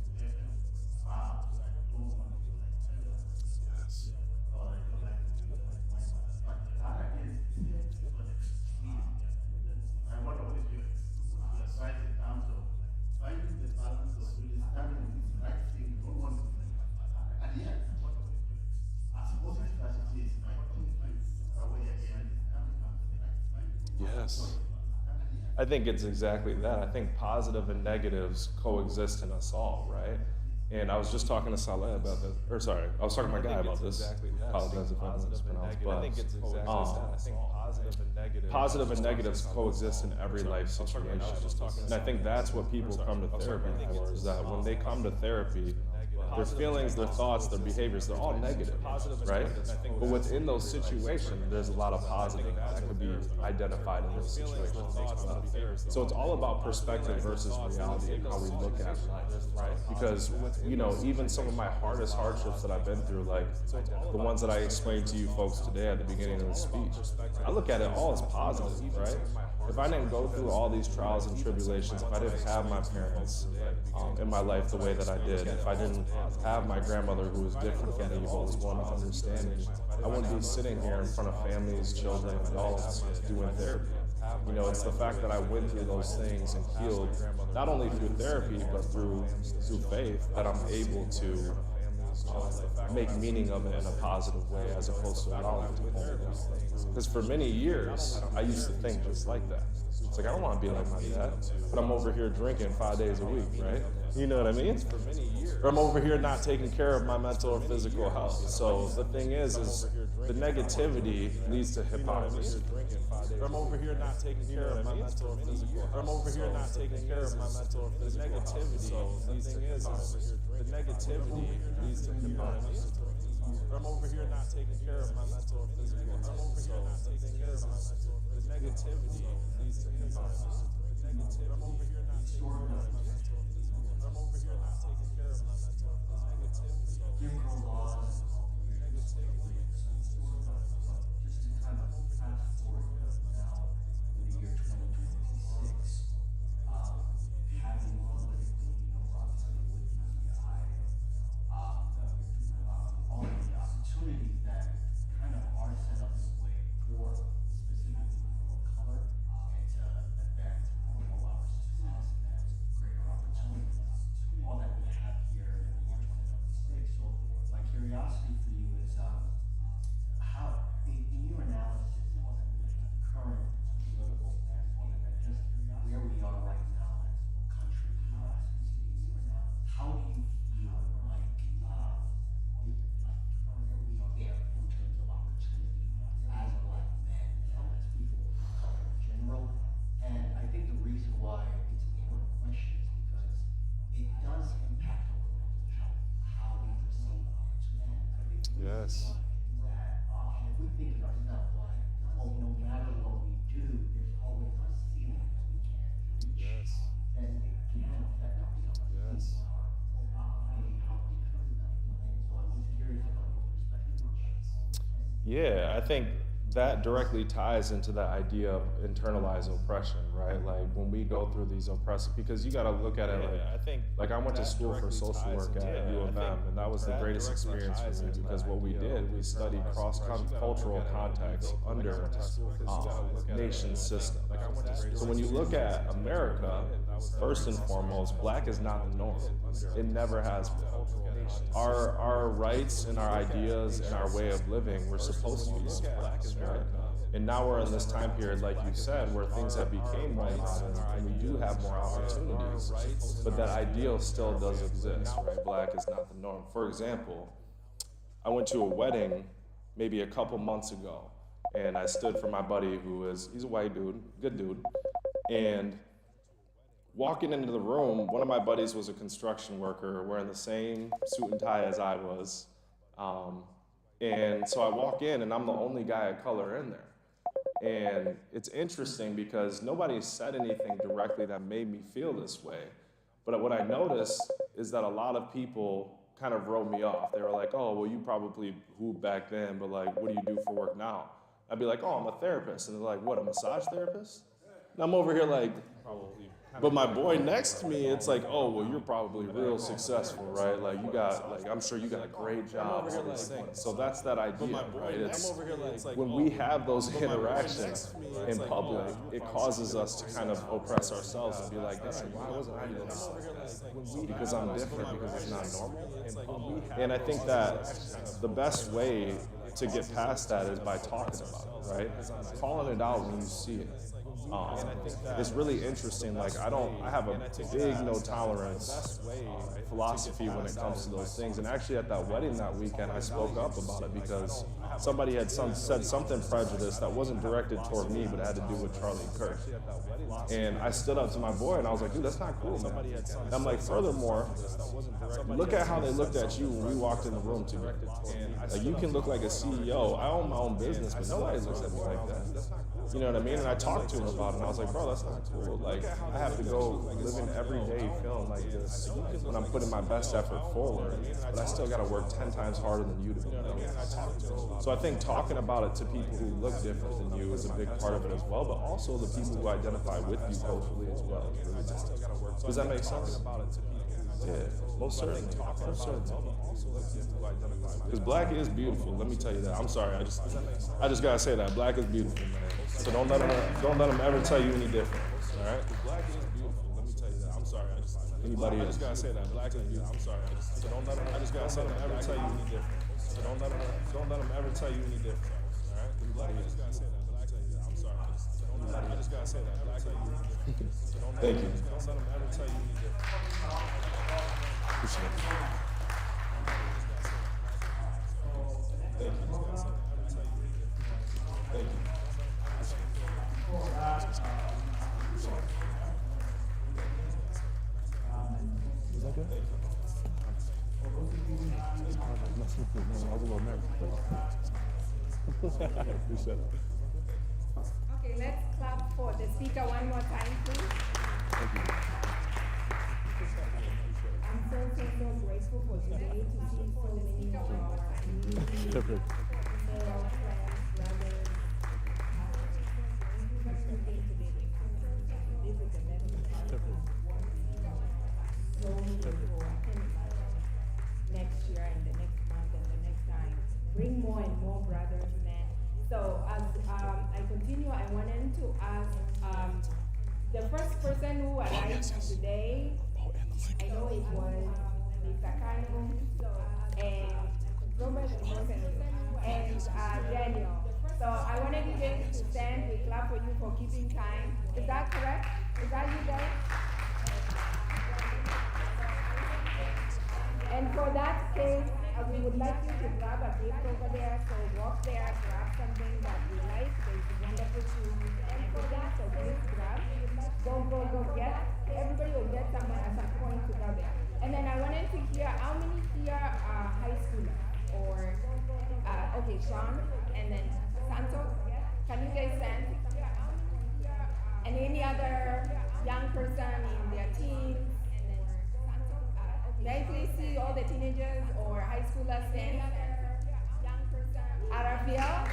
are don't want to like tendencies. Yes. Or like but the other is and what always you exercise in terms of finding the balance of really standing in this right thing, you don't want to and yet what always do as positive as it is, my away again comes the right thing. Yes. I think it's exactly that. I think positive and negatives coexist in us all, right? And I was just talking to Saleh about this, or sorry, I was talking to my guy about this. Apologize if I mispronounced, but I think it's exactly that. I think positive and negatives coexist in every life situation. And I think that's what people come to therapy for, is that when they come to therapy, their feelings, their thoughts, their behaviors, they're all negative, right? But within those situations, there's a lot of positive that could be identified in those situations. So it's all about perspective versus reality and how we look at life, right? Because, you know, even some of my hardest hardships that I've been through, like the ones that I explained to you folks today at the beginning of the speech, I look at it all as positive, right? If I didn't go through all these trials and tribulations, if I didn't have my parents in my life the way that I did, if I didn't have my grandmother who was different from me but was one of understanding, I wouldn't be sitting here in front of families, children, adults doing therapy. You know, it's the fact that I went through those things and healed, not only through therapy, but through faith, that I'm able to make meaning of it in a positive way as opposed to allowing it to hold me. Because for many years, I used to think just like that. It's like, I don't want to be like my dad, but I'm over here drinking 5 days a week, right? You know what I mean? Or I'm over here not taking care of my mental or physical health. So the thing is the negativity leads to hypocrisy. Or I'm over here not taking care of my mental or physical health. Or I'm over here not taking care of my mental or physical health. Negativity leads to hypocrisy. The negativity leads to hypocrisy. Or I'm over here not taking care of my mental or physical health. I'm over here not taking care of my mental or physical health. The negativity leads to hypocrisy. I'm over here not taking care of my mental or physical health. I'm over here not taking care of my mental or physical health. Jim Crow laws, just to kind of fast forward now to the year 2026, having politically, you know, obviously with DEI, all the opportunities that kind of are set up in a way for specifically people of color and to advance all our success and greater opportunity. All that we have here in the year 2026. So my curiosity for you is how, in your analysis of the current political landscape and just where we are right now as a country, how do you feel like where we are there in terms of opportunity as Black men and as people of color in general? And I think the reason why it's an important question is because it does impact our mental health, how we perceive opportunity. I think Yes. that if we think of ourselves like, oh, no matter what we do, there's always a ceiling that we can't reach, then it can affect our self-esteem and maybe how we feel that way. So I'm just curious about your perspective. Yeah, I think that directly ties into that idea of internalized oppression, right? Like when we go through these oppressive, because you got to look at it like I went to school for social work at U of M, and that was the greatest experience for me because what we did, we studied cross-cultural context under nation system. So when you look at America, first and foremost, Black is not the norm. It never has been. Our rights and our ideas and our way of living were supposed to be suppressed, right? And now we're in this time period, like you said, where things have become more modern and we do have more opportunities, but that ideal still does exist, right? Black is not the norm. For example, I went to a wedding maybe a couple months ago, and I stood for my buddy he's a white dude, good dude, and walking into the room, one of my buddies was a construction worker wearing the same suit and tie as I was. And so I walk in and I'm the only guy of color in there. And it's interesting because nobody said anything directly that made me feel this way. But what I noticed is that a lot of people kind of wrote me off. They were like, oh, well, you probably hooped back then, but like, what do you do for work now? I'd be like, oh, I'm a therapist. And they're like, what, a massage therapist? And I'm over here like, but my boy next to me, it's like, oh, well, you're probably real successful, right? Like you got, like, I'm sure you got a great job, all these things. So that's that idea, right? It's when we have those interactions in public, it causes us to kind of oppress ourselves and be like, dang, why wasn't I doing this like that? Because I'm different, because it's not normal. And I think that the best way to get past that is by talking about it, right? Calling it out when you see it. It's really interesting. Like I have a big no tolerance philosophy when it comes to those things. And actually, at that wedding that weekend, I spoke up about it because somebody had said something prejudiced that wasn't directed toward me, but had to do with Charlie Kirk. And I stood up to my boy and I was like, dude, that's not cool, man. And I'm like, furthermore, look at how they looked at you when we walked in the room together. Like you can look like a CEO. I own my own business, but nobody looks at me like that. You know what I mean? And I talked to him about it, and I was like, bro, that's not cool. Like, I have to go live an everyday film like this when I'm putting my best effort forward, but I still got to work 10 times harder than you to be known. So I think talking about it to people who look different than you is a big part of it as well, but also the people who identify with you culturally as well. Does that make sense? Yeah, most certainly. Most certainly. Because black is beautiful. Let me tell you that. I'm sorry. I just gotta say that black is beautiful, man. So don't let them ever tell you any different. All right. Black is beautiful. Let me tell you that. I'm sorry. Anybody else? I just gotta say that black is beautiful. I'm sorry. So don't let them. I just gotta say that ever tell you any different. So don't let them ever tell you any different. All right. Anybody else? I just gotta say that black is beautiful. I'm sorry. I just gotta say that black is beautiful. Thank you. Don't let them ever tell you any different. Appreciate it. Thank you. Thank you. Is that good? I was a little nervous. Appreciate it. Okay, let's clap for the speaker one more time, please. Thank you. I'm so grateful for today to see so many of our community, male friends, brothers, today. This is the best part of so many people next year and the next month and the next time. Bring more and more brothers, men. So as I continue, I wanted to ask the first person who arrived today. I know it was Mr. Kanu and Robert and Daniel. So I wanted you guys to stand. We clap for you for keeping time. Is that correct? Is that you guys? And for that case, we would like you to grab a gift over there. So walk there, grab something that you like. There's wonderful food and everything. So please grab. Go get. Everybody will get someone at some point to go there. And then I wanted to hear how many here are high schoolers or okay, Sean and then Santos. Can you guys stand? And any other young person in their teens? May I please see all the teenagers or high schoolers stand? Arafia?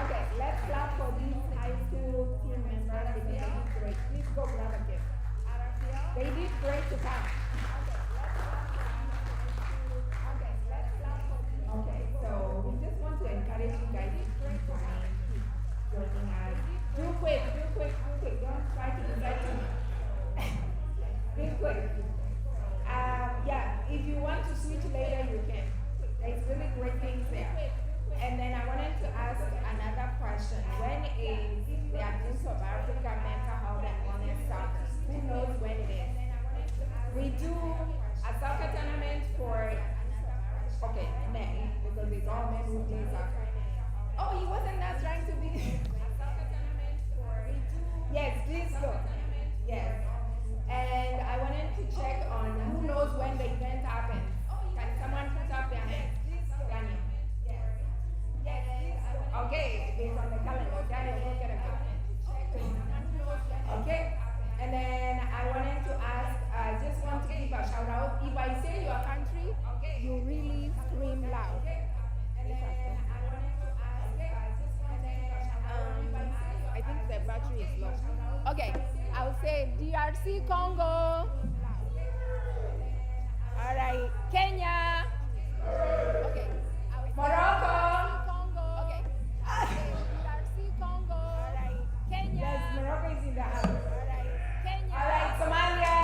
Okay, let's clap for these high school team members because they did great. Please go grab a gift. They did great to come. Okay, so we just want to encourage you guys to keep joining us. Do quick. Don't try to decide to do quick. Yeah, if you want to switch later, you can. There's really great things there. And then I wanted to ask another question. When is the Adventures of Africa Mental Health and Wellness Summit? Who knows when it is? We do a soccer tournament for, okay, men, because it's all men who play soccer. Oh, he wasn't not trying to be. Yes, please go. Yes. And I wanted to check on who knows when the event happens. Can someone put up their hands? Daniel. Okay, it's on the calendar. Daniel, go get a calendar. Okay, and then I wanted to ask, I just want to give a shout out. If I say your country, you really scream loud. And then I wanted to ask, I think the battery is low. Okay, I'll say DRC Congo. All right, Kenya. Okay, Morocco. DRC Congo. All right. Kenya. Yes, Morocco is in the house. All right. Kenya. All right, Somalia.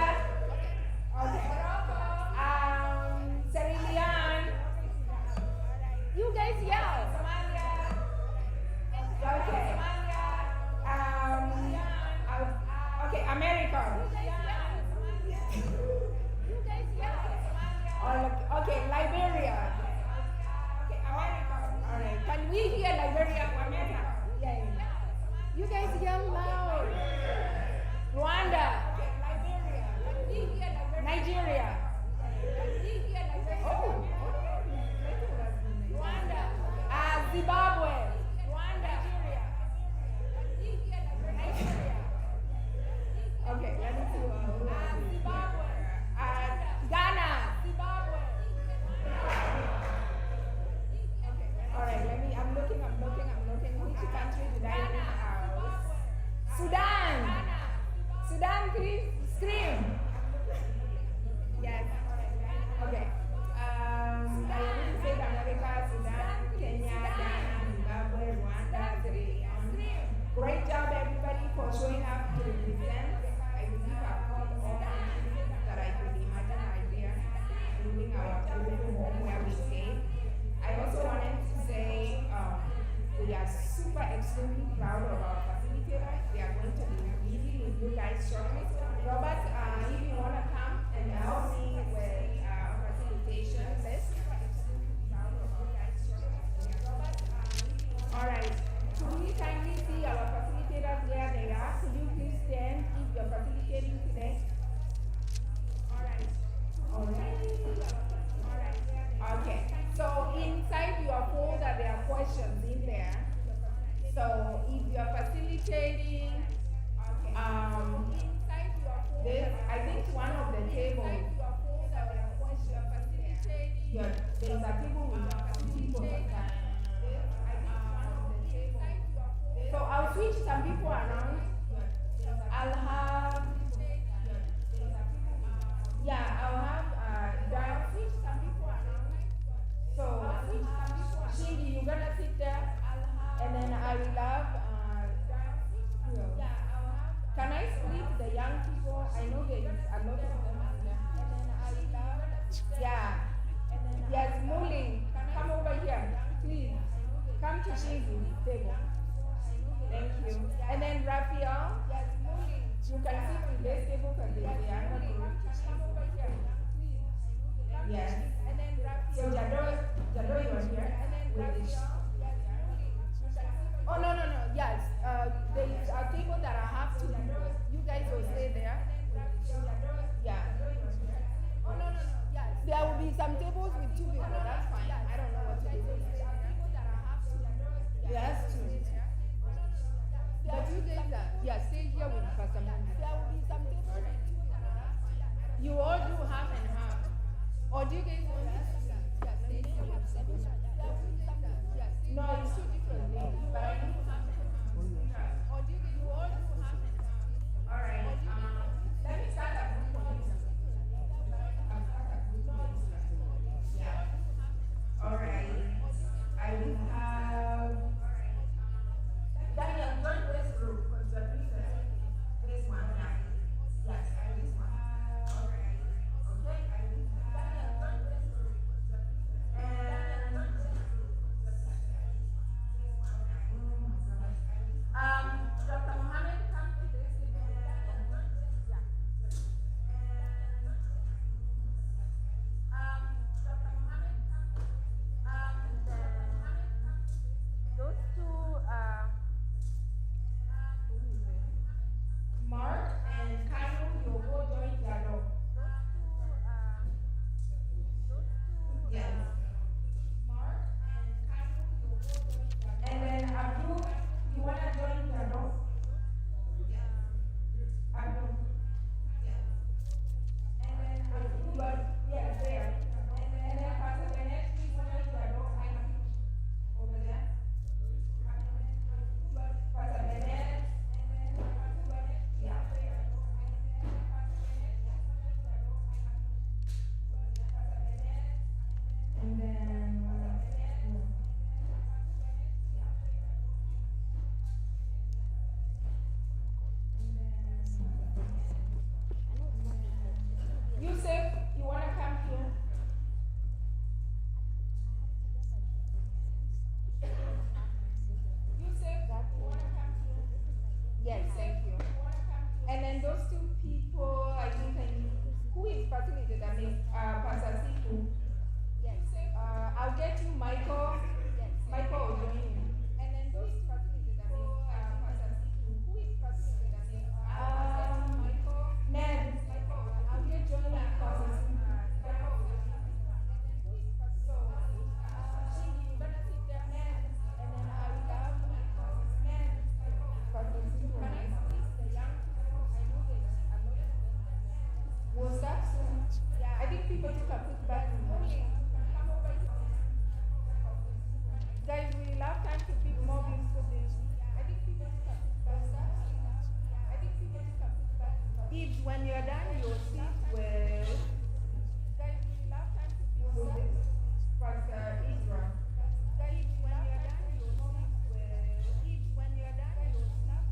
Okay. Morocco. Sierra Leone. You guys yell. Somalia. Okay. Okay, America. You guys yell. Okay, Liberia. Okay, America. Great job, everybody, for showing up to represent. I believe I've called all the activities that I could imagine right there, including our beautiful home where we stay. I also wanted to say we are super extremely proud of our facilitators. They are going to be meeting with you guys shortly. Robert, if you want to come and help me with facilitation list. All right. Could we kindly see our facilitators where they are? Could you please stand if you're facilitating today? All right. All right. All right. Okay. So inside your folder, there are questions in there. So if you're facilitating, this, I think one of the tables, there's a table with two people sometimes. So I'll switch some people around. I'll have, switch some people around. So, Shindy, you're gonna sit there, and then I will have, can I split the young people? I know there is a lot of them in there. And then I will have, yes, Muling, come over here, please. Come to Shindy's table. Thank you. And then Raphael, you can sit with this table because they are not going to come over here. Yes. And then Raphael. So Jado, you are here. And then Raphael. Oh, no. Yes. There is a table that I have to do. You guys will stay there. Yeah. Oh, no. Yes. There will be some tables with two people. That's fine. I don't know what to do. Yes. But you guys stay here with Pastor Mandy. There will be some tables. You all do half and half. Or do you guys want to stay here with seven? No, it's two different things. But I do half and half. Or do you all do half and half? All right. Let me start a group of you. Yeah. All right. I will have Daniel, join this group because you're doing this one. Yeah. Yes, I this one. All right. Okay. I will Daniel, join this group. And Dr. Mohammed, come to this table. Yeah. Dr. Mohammed, those two Mark and Kanu, you go join Jado. Yes. Mark and Kanu, you go join Jado. And then Abdul, you want to join Jado? Yes. Abdul. Yes. And then Abdul, yes, there. And then Pastor Bennett, please join Jado. Over there. Pastor Bennett. Yeah. And then Yusuf, you want to come here? Yusuf, you want to come here? Yes, thank you. And then those two people, I think who is facilitated? I mean, Pastor Siku. Yes. I'll get you Michael. Yes. Michael will join you. And then those facilitated, I mean, Pastor Siku. Who is facilitated? I mean, Michael. Ned. I'll get join you, Pastor Siku. So, Shindy, you're gonna sit there, Ned. And then I will have Ned. Pastor Siku. Can I please the young people? I know there's a lot of them. We'll start soon. Yeah. I think people took a quick bath. Come over here. Guys, we will have time to pick more beautiful things. I think people took a quick bath. I think people took a quick bath. If when you're done, you'll sit with. Guys, we will have time to pick more things. Pastor Israel. Guys, when you're done, you'll sit with. If when you're done, you'll sit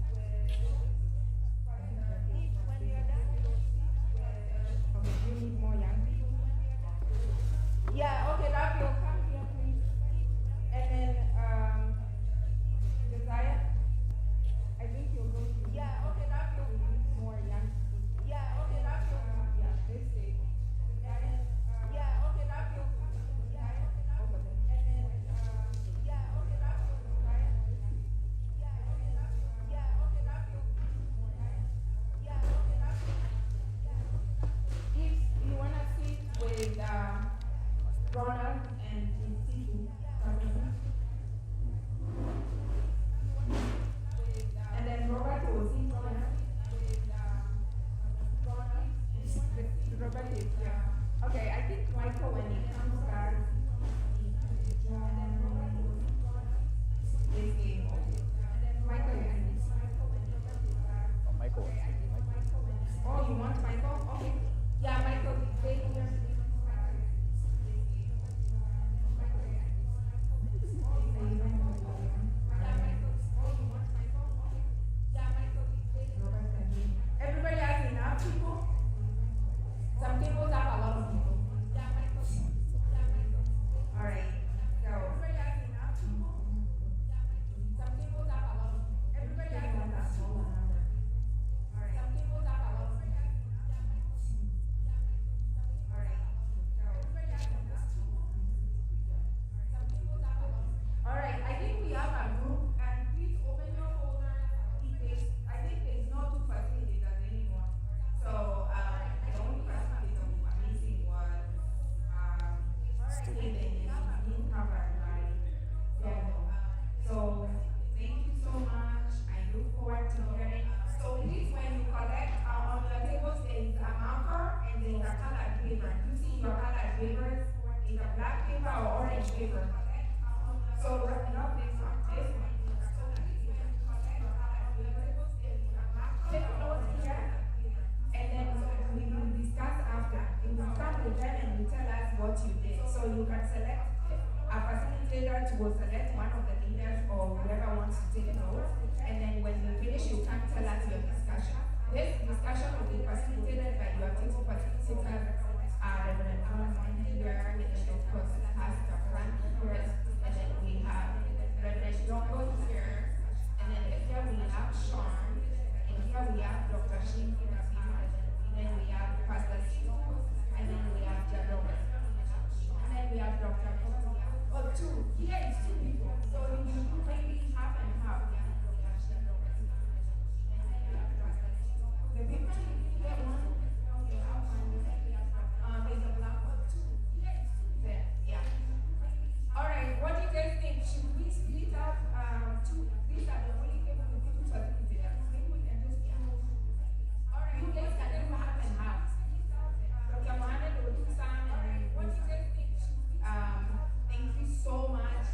you want Michael? Okay. Yeah, Michael, stay here. Everybody has enough people? Some tables have a lot of people. All right. So everybody has enough people? Some tables have a lot of people. Everybody has enough people. All right. Some tables have a lot of people. All right. So everybody has enough people. Some tables have a lot of people. All right. I think we have a group, and please open your folder. I think there's no two facilitators anymore. So the only facilitator we were missing was Stephen, being covered by Daniel. So thank you so much. I look forward to hearing. So please, when you collect on your tables, there is a marker and there is a colored paper. You see your colored papers is a black paper or orange paper. So not this one, this one. Take notes here, and then we will discuss after. You will come with them and you tell us what you did. So you can select a facilitator to select one of the leaders or whoever wants to take notes. And then when you finish, you can tell us your discussion. This discussion will be facilitated by your two facilitators, Reverend Alan here, Bishop Pastor Frank here, and then we have Reverend Yongo here, and then here we have Sean. Here we have Dr. Shin Kirabima, then we have Pastor Stu, and then we have Jadon. And then we have Dr. Kosia. Oh, two. Here is two people. So you do maybe half and half. The people here, one. There's a black one, two. There, yeah. All right, what do you guys think? Should we split up two? These are the only people who do facilitators. Maybe we can just do. All right, you guys can do half and half. Dr. Mohammed will do some, and then what do you guys think? Thank you so much.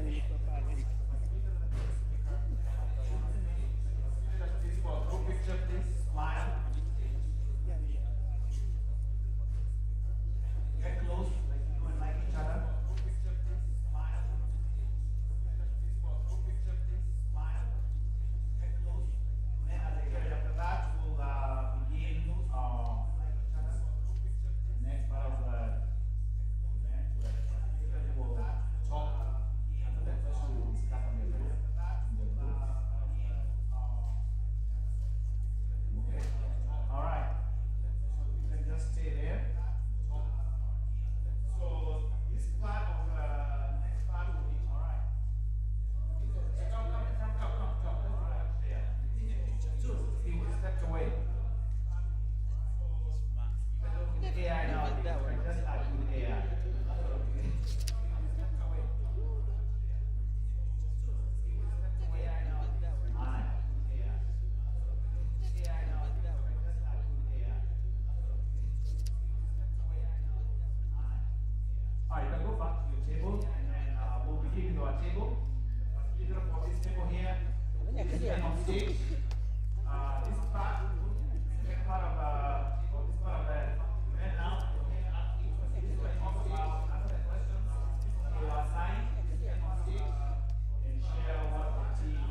Please, for a group picture, please smile. Get close, like you and like each other. Group picture, please smile. Please, for a group picture, please smile. Get close. Then as I get after that, we'll begin the next part of the event where we'll talk. After that session, we'll discuss on the group. Okay. All right. You can just stay there. So this part of the next part will be all right. Come. There. He will step away. With AI now, just like with AI. Alright, you can go back to your table and then we'll begin with our table. The facilitator for this table here is on stage. This part, second part of the event now. Each facilitator talk about, answer the questions you are assigned on stage and share what the team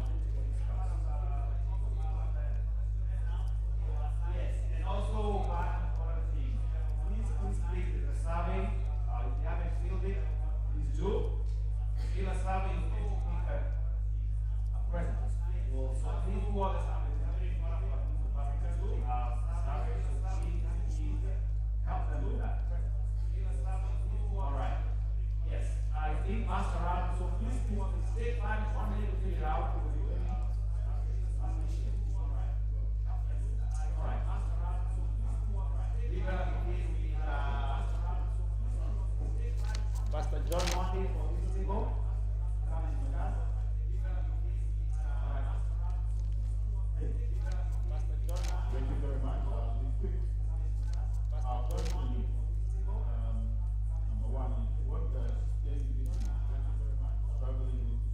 Yes, and also one important thing. Please complete the survey. If you haven't filled it, please do. Fill a survey, you get to pick a present. So please do all the surveys. Help them do that. All right. Yes, I think Master Rob, so please stay 1 minute to figure out. All right, Master Rob, we're going to begin with Pastor John Monday for this table. Come and join us. Pastor John Monday. Thank you very much. Personally, number one, what the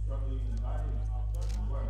struggling in life and work.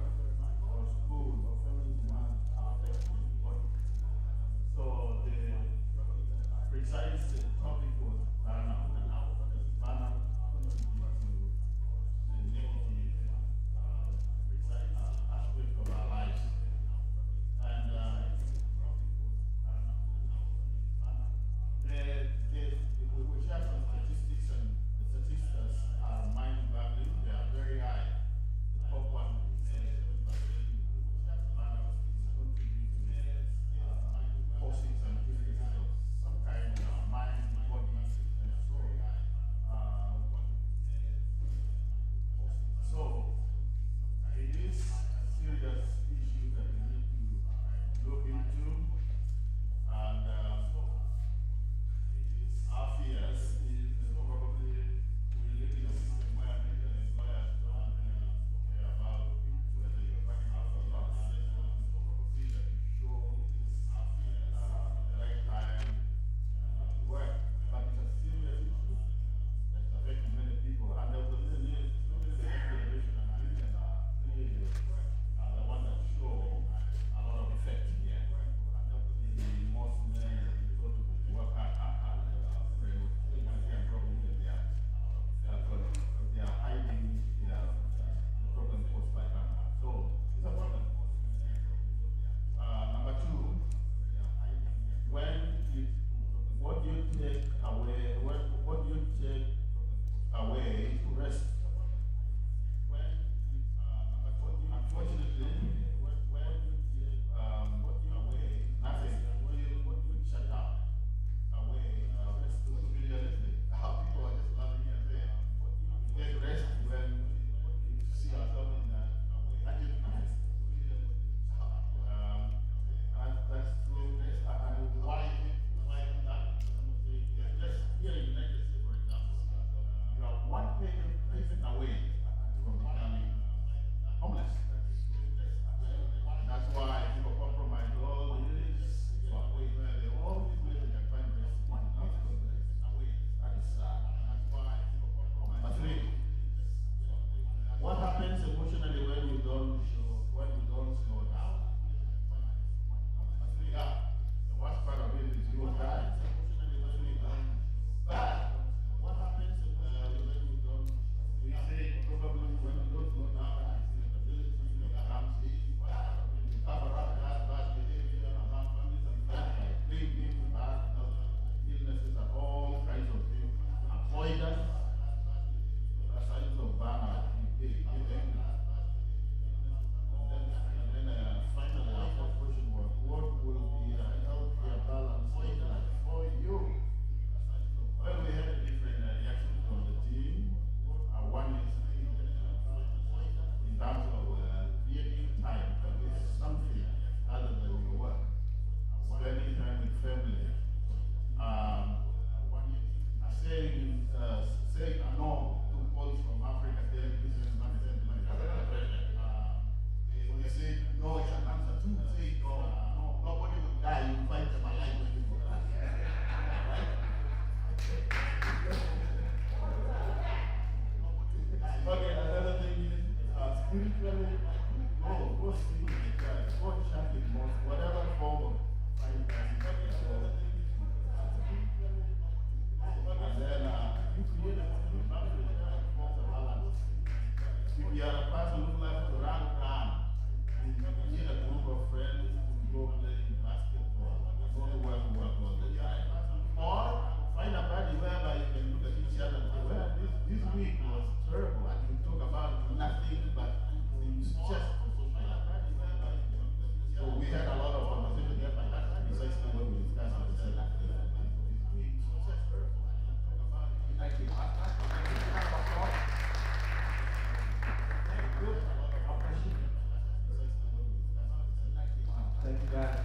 Thank you guys.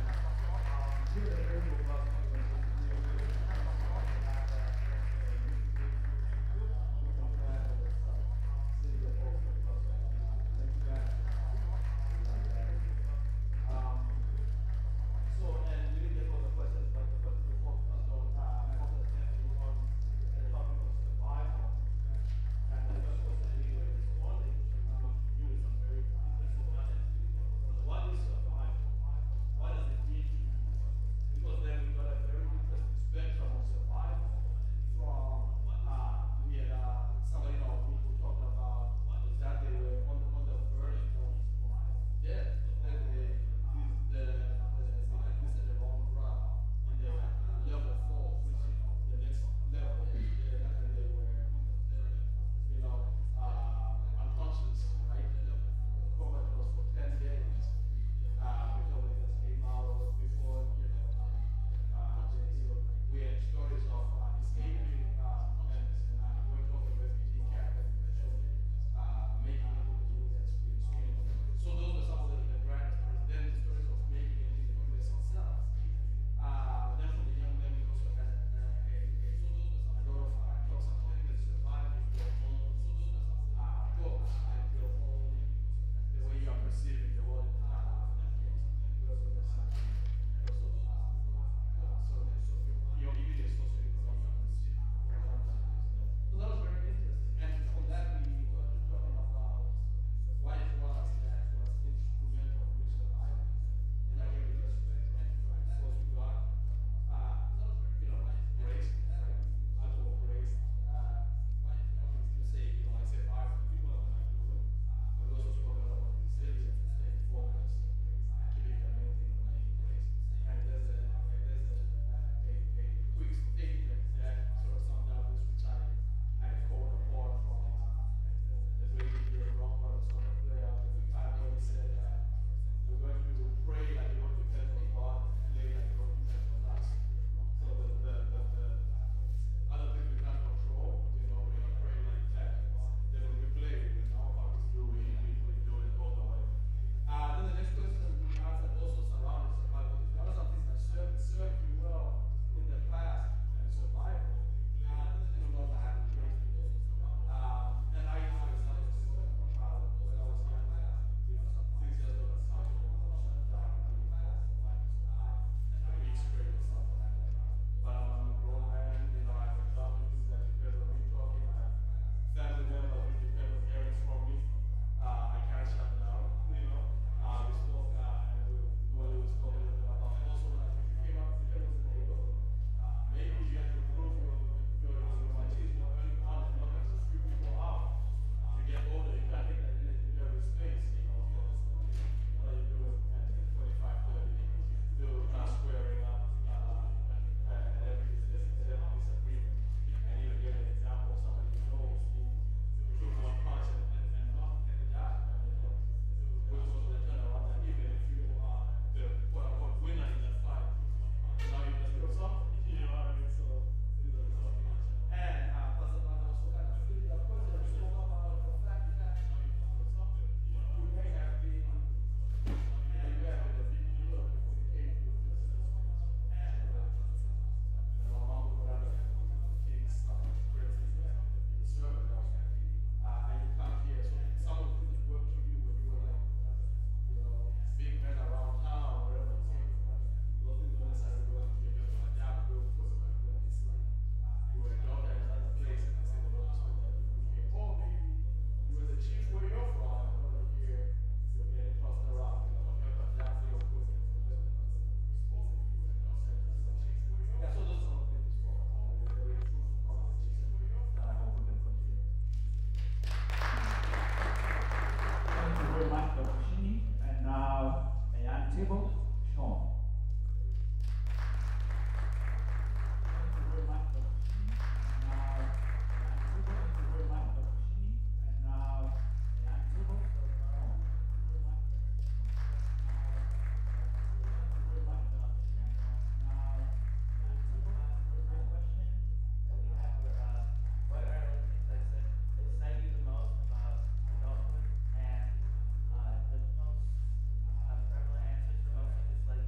Here at Rainbow Bus So, and we didn't get all the questions, but the questions were focused on, I hope that answered on the topic of survival. And the first question we were responding to you is some very interesting questions. What is survival? What does it mean to you? Because then we got a very interesting spectrum of survival from, we had somebody in our group who talked about that they were on the verge of death, that they at the wrong route, and they were at level 4, which the next level is death, and they were, unconscious, right? Comatose for 10 days before they just came out, before, we had stories of escaping and going to a refugee camp and eventually making it to the US experience. So those were some of the grand stories. Then the stories of making it in the US itself. Then from the young men, we also had a lot of talks about the surviving your own books and your own, the way you are perceiving the world in the time. Your immediate socio-economic perceiving. So that was very interesting. And from that, we got to talking about why it was that was instrumental in surviving. And I gave the perspective. Of course, we got, grace, right? Actual grace. To say, I survived, people are not doing. But we also spoke about resilience and staying focused and keeping the main thing, the main place. And there's a quick statement that sort of summed up this, which I quote upon from the great Indian rock brother soccer player, the time where he said, we're going to pray like it all depends on God and play like it all depends on us. So the other things we can't control, we're going to pray like that. Then when we play, we know how to do it, we do it all the way. Then the next question we answered also surrounded survival. What are some things that served you well in the past and survival? You know, I had to trace it. And I used to example when I was young, things just don't sound to shut down. A week straight or something like that. But I'm a grown man, I've adopted things that depend on me talking. I have family members who depend on hearing from me. I can't shut down, We spoke, when we spoke a little bit about also, like, if you came up to the neighborhood, maybe you had to prove your machismo early on and not as a few people out. You get older, you can't take that in every space, what are you doing at 25, 30, squaring up at every disagreement. And even give an example of somebody who knows took one punch and knocked and died. Which was the turnaround that even if you are the quote-unquote winner in that fight, now you just kill something. You know what I mean? So these are the sort of things. And Pastor Banda also kind of flipped that question and spoke about the fact that you may have been, you may have been a big dealer before you came to this space. And Mambo Brother King's experiences the sermon also. And you come here, so some of the things that worked to you when you were like, big men around town, wherever you came from, those things don't necessarily work to you. You have to adapt real quick. It's like you were a doctor in another place and they say the Lord told that you would here. Or maybe you were the chief where you're from, and over here you're getting tossed around. You have to adapt real quick and live in another space that you were in. Yeah, so those are some of the things for us. Very fruitful conversation that I hope we can continue. Thank you very much, Dr. Shini. And now, a young table, Sean. Thank you very much, Dr. Shini. And now, thank you very much, Dr. Shini. And now, a young table, Sean. Thank you very much, Dr. Shini. Thank you very much, Dr. Shini. Now, a young table, first question that we have for, what are the things that excite you the most about adulthood? And the most prevalent answers for most of is like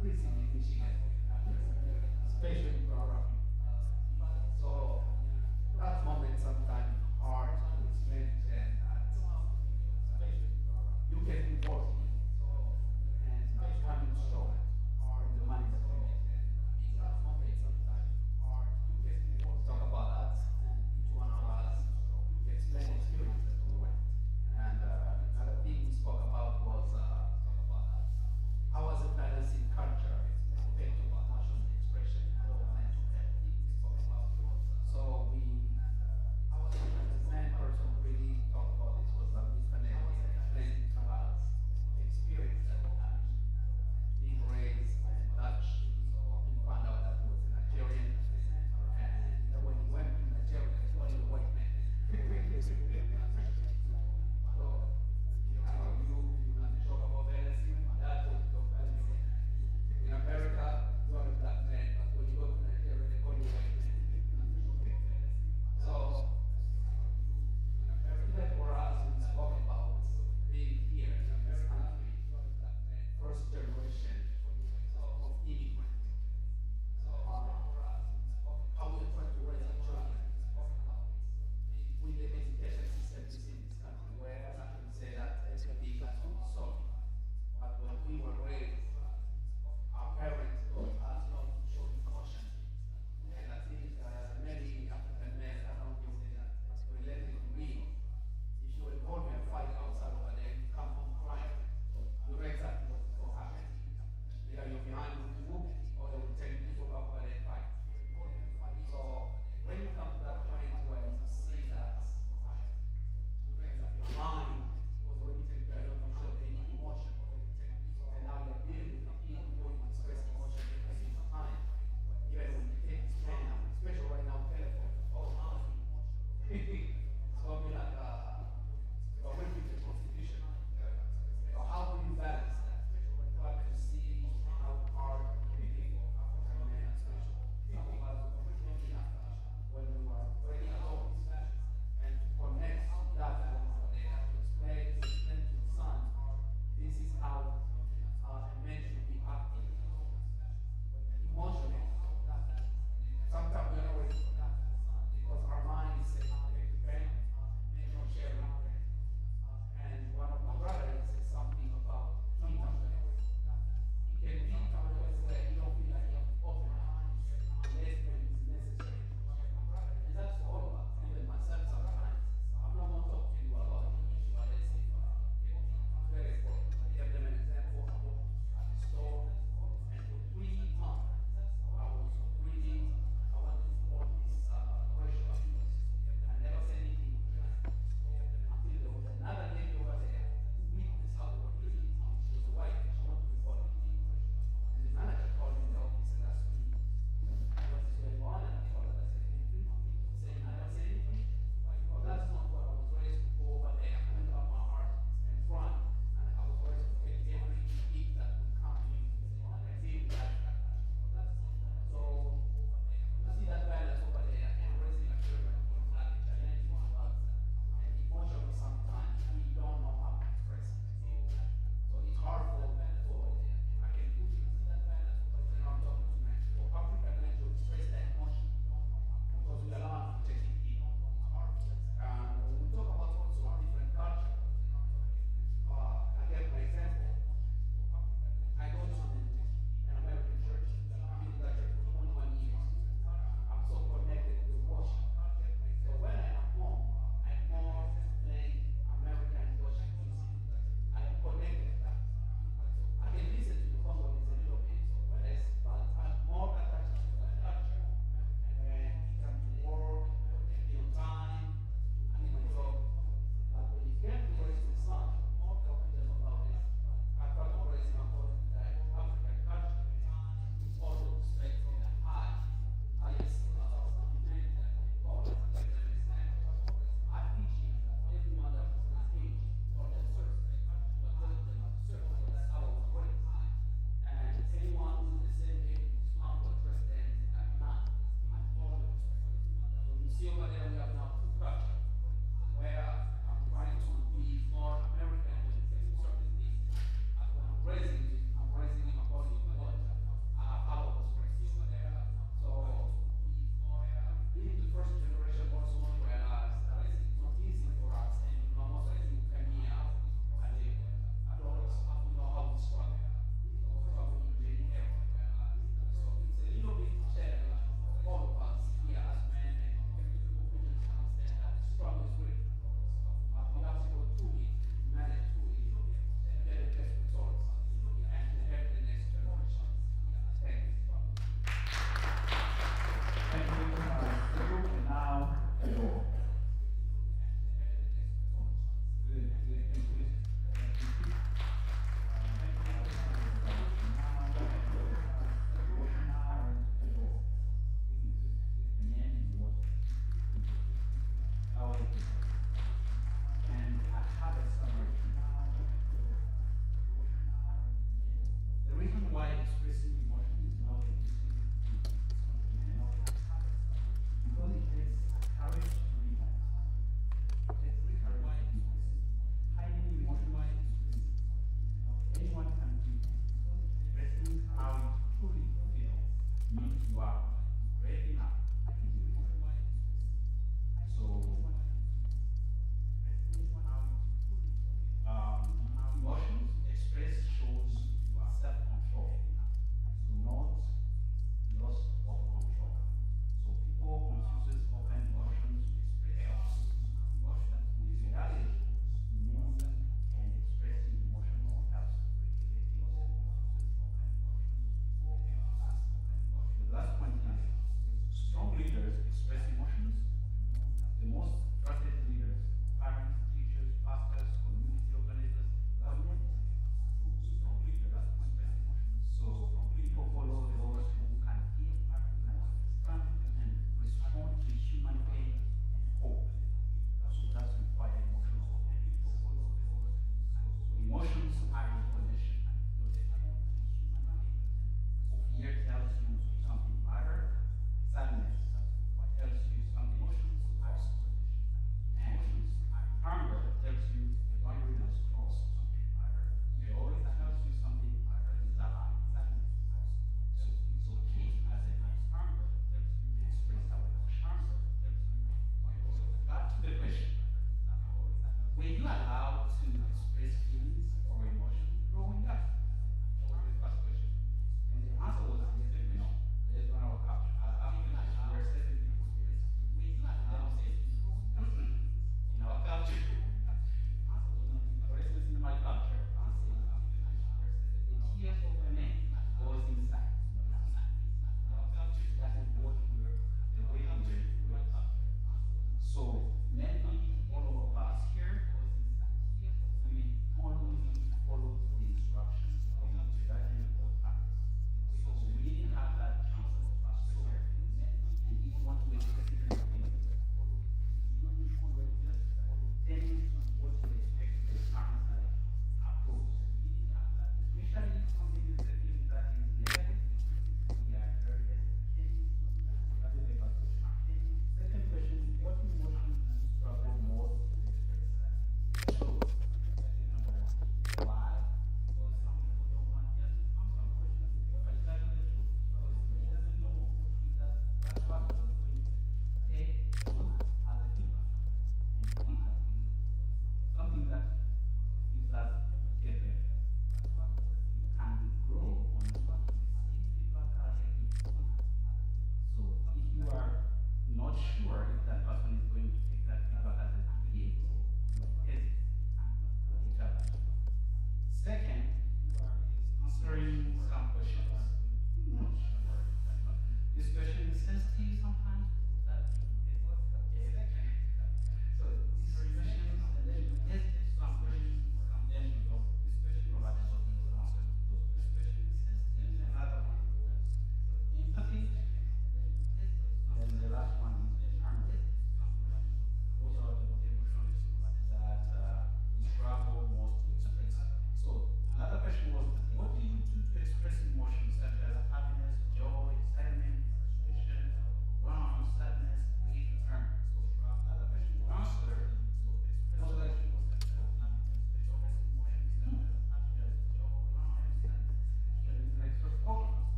freezing in Michigan, especially in geography. So that moment sometimes hard to explain to them that you can be working and coming strong in the money that you make. That moment sometimes hard. You can talk about that, and each one of us you can explain the experience that we went. And another thing we spoke about was how was it balancing culture compared to emotional expression and mental health. So the main person really talked about this was Miss Vanelli explaining to us the experience that being raised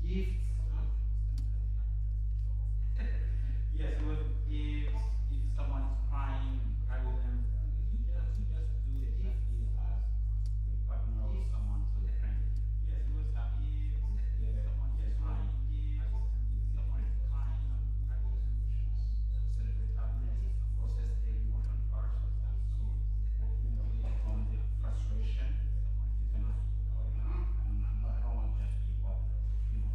if yes, well, if someone is crying, you cry with them. You just do exactly as your partner or someone to your friend. Yes, it was happy. If someone is crying, if someone is crying, cry with them. Celebrate happiness, process the emotion first. So walking away from the frustration, you can just, and I don't want just give up. You know,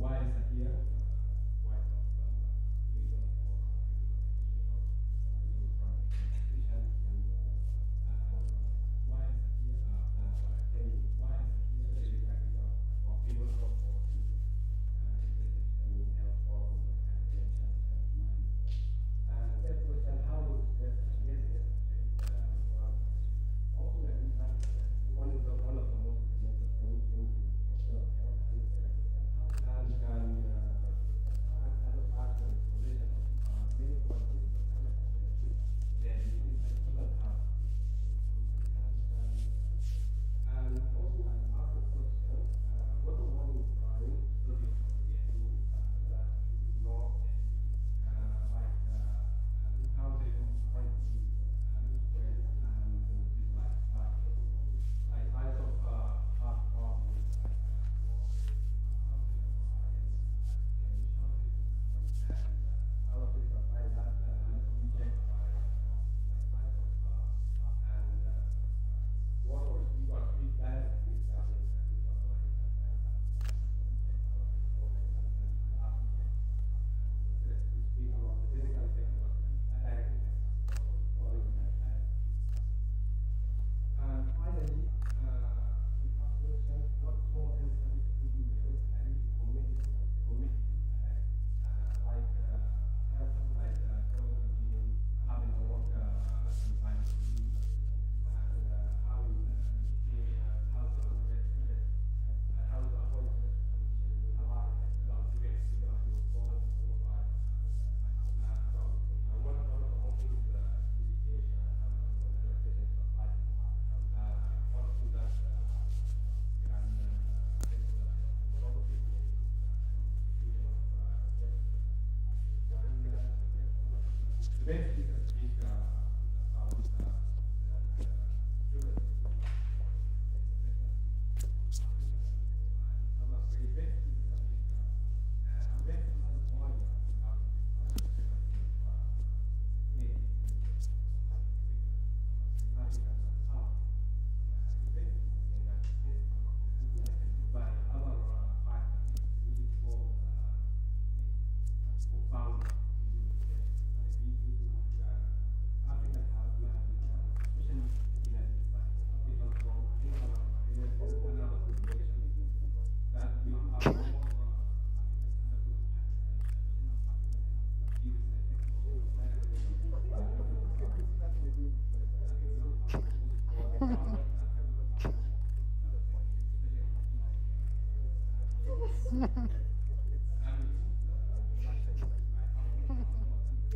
why is it here? Why not legal or legal from institution to why is it here? Why is it here? For people for any health problem like hypertension, diabetes. And that question, how is this business? Also, that we have one of the most important things in health and as a part of the position of many politicians that we even have. And also, I asked a question, what the one is trying to do that ignore, like, how they find peace and stress and this lifestyle. Like, I of heart problems, other people find that reject what was we got feedback with speak about the physical effects of and finally, we ask question, what small health service do you use and commit like health like going to gym, having a walk sometimes a week, and having how to avoid stress, how to avoid stress condition, about to get your phone or what one of the whole thing is meditation and relaxation exercise. All through that can the best we can speak about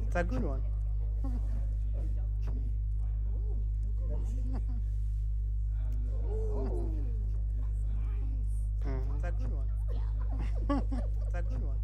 It's a good one. It's a good one. It's a good one.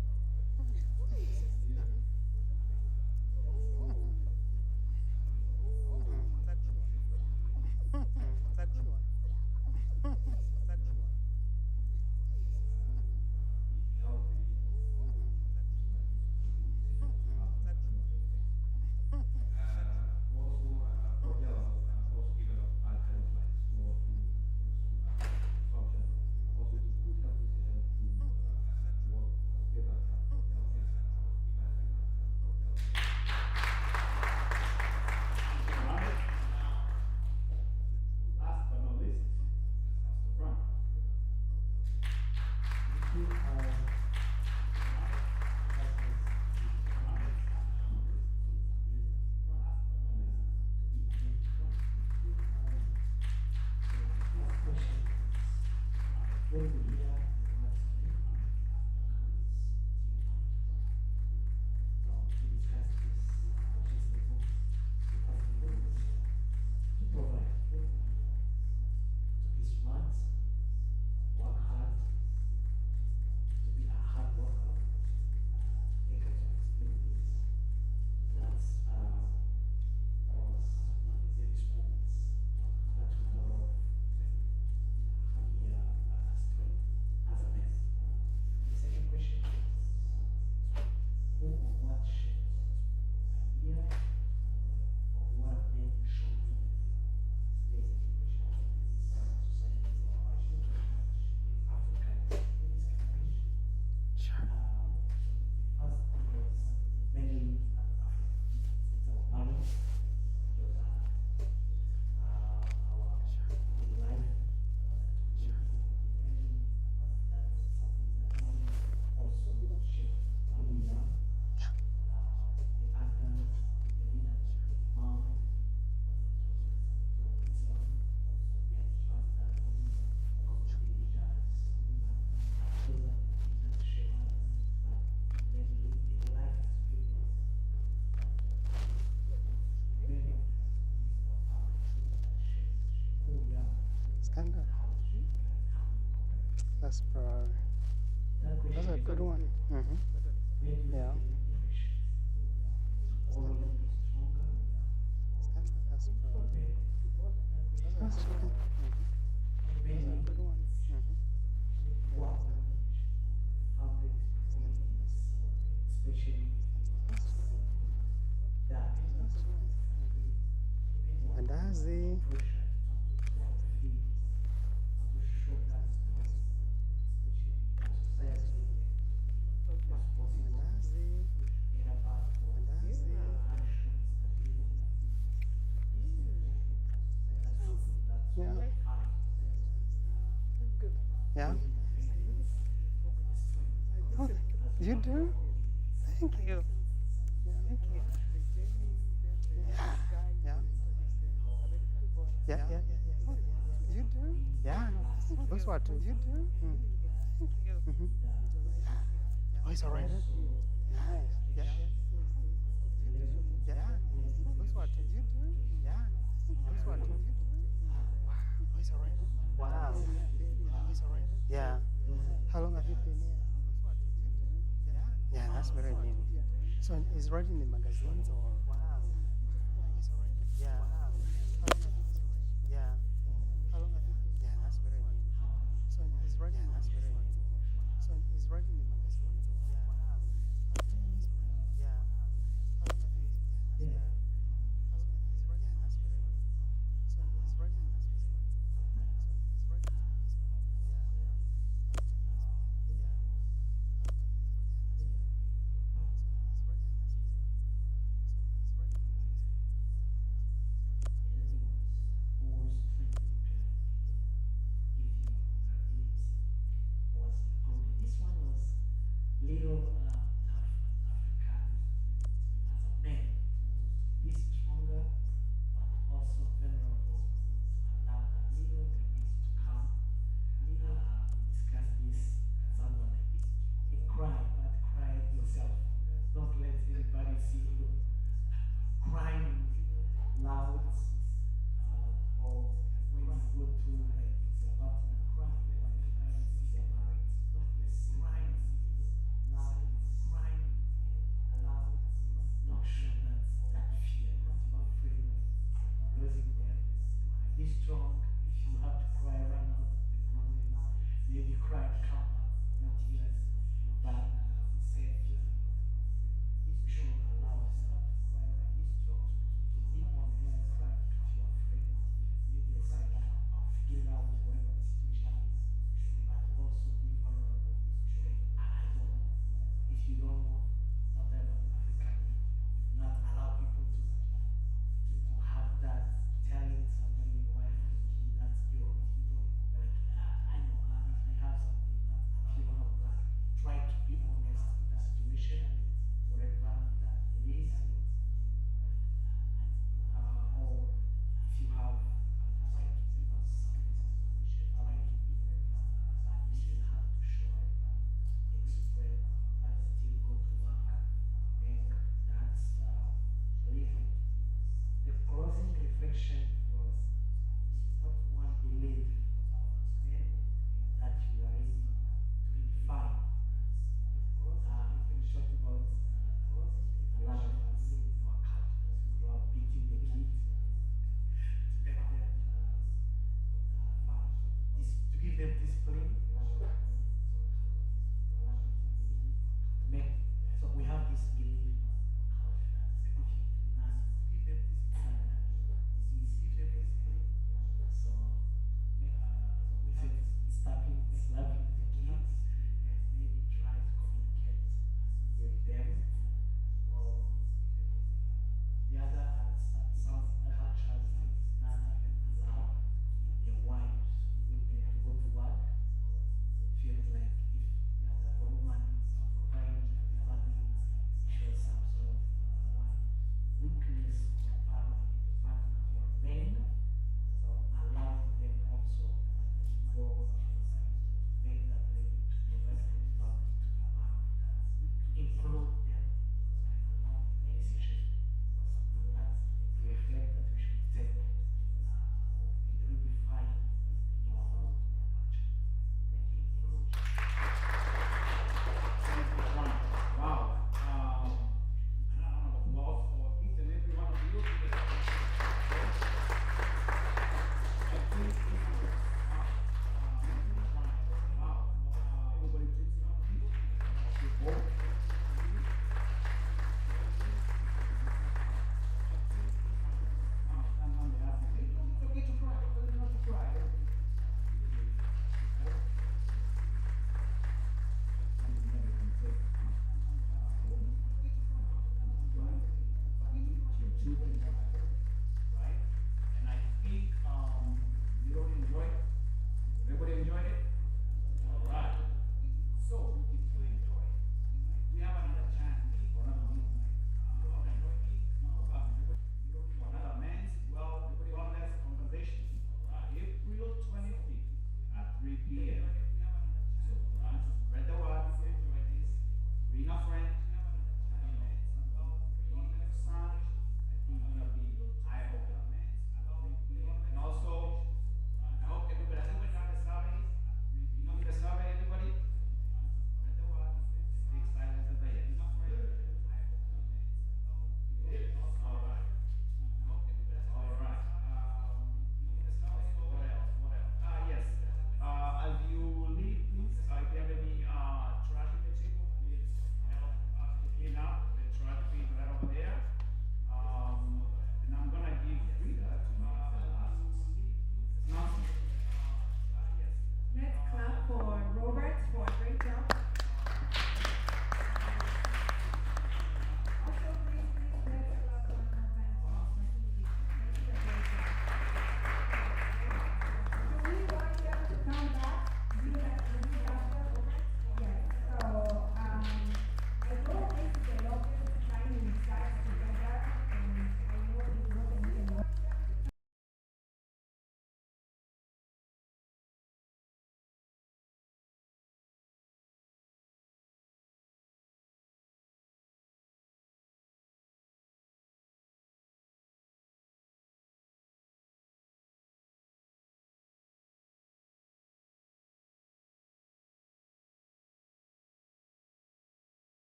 That's probably. That's a good one. Mm-hmm. Yeah. That's probably. That's okay. Mm-hmm. That's a good one. Mm-hmm. Yeah. Mandazi. Yeah. Yeah. Oh, you do? Thank you. Thank you. Yeah. Yeah. Yeah. Oh, you do? Yeah. Those what? You do? Mm. Thank you. Mm-hmm. Oh, it's alright. Nice. Yeah. Yeah. Those what? You do? Yeah. Those what? You do? Wow. Oh, it's alright. Wow. Oh, it's alright. Yeah. How long have you been here? Yeah, that's very neat. So it's writing in magazines or? Wow. It's alright. Yeah. Yeah. How long have you been? Yeah, that's very neat. So it's writing. That's very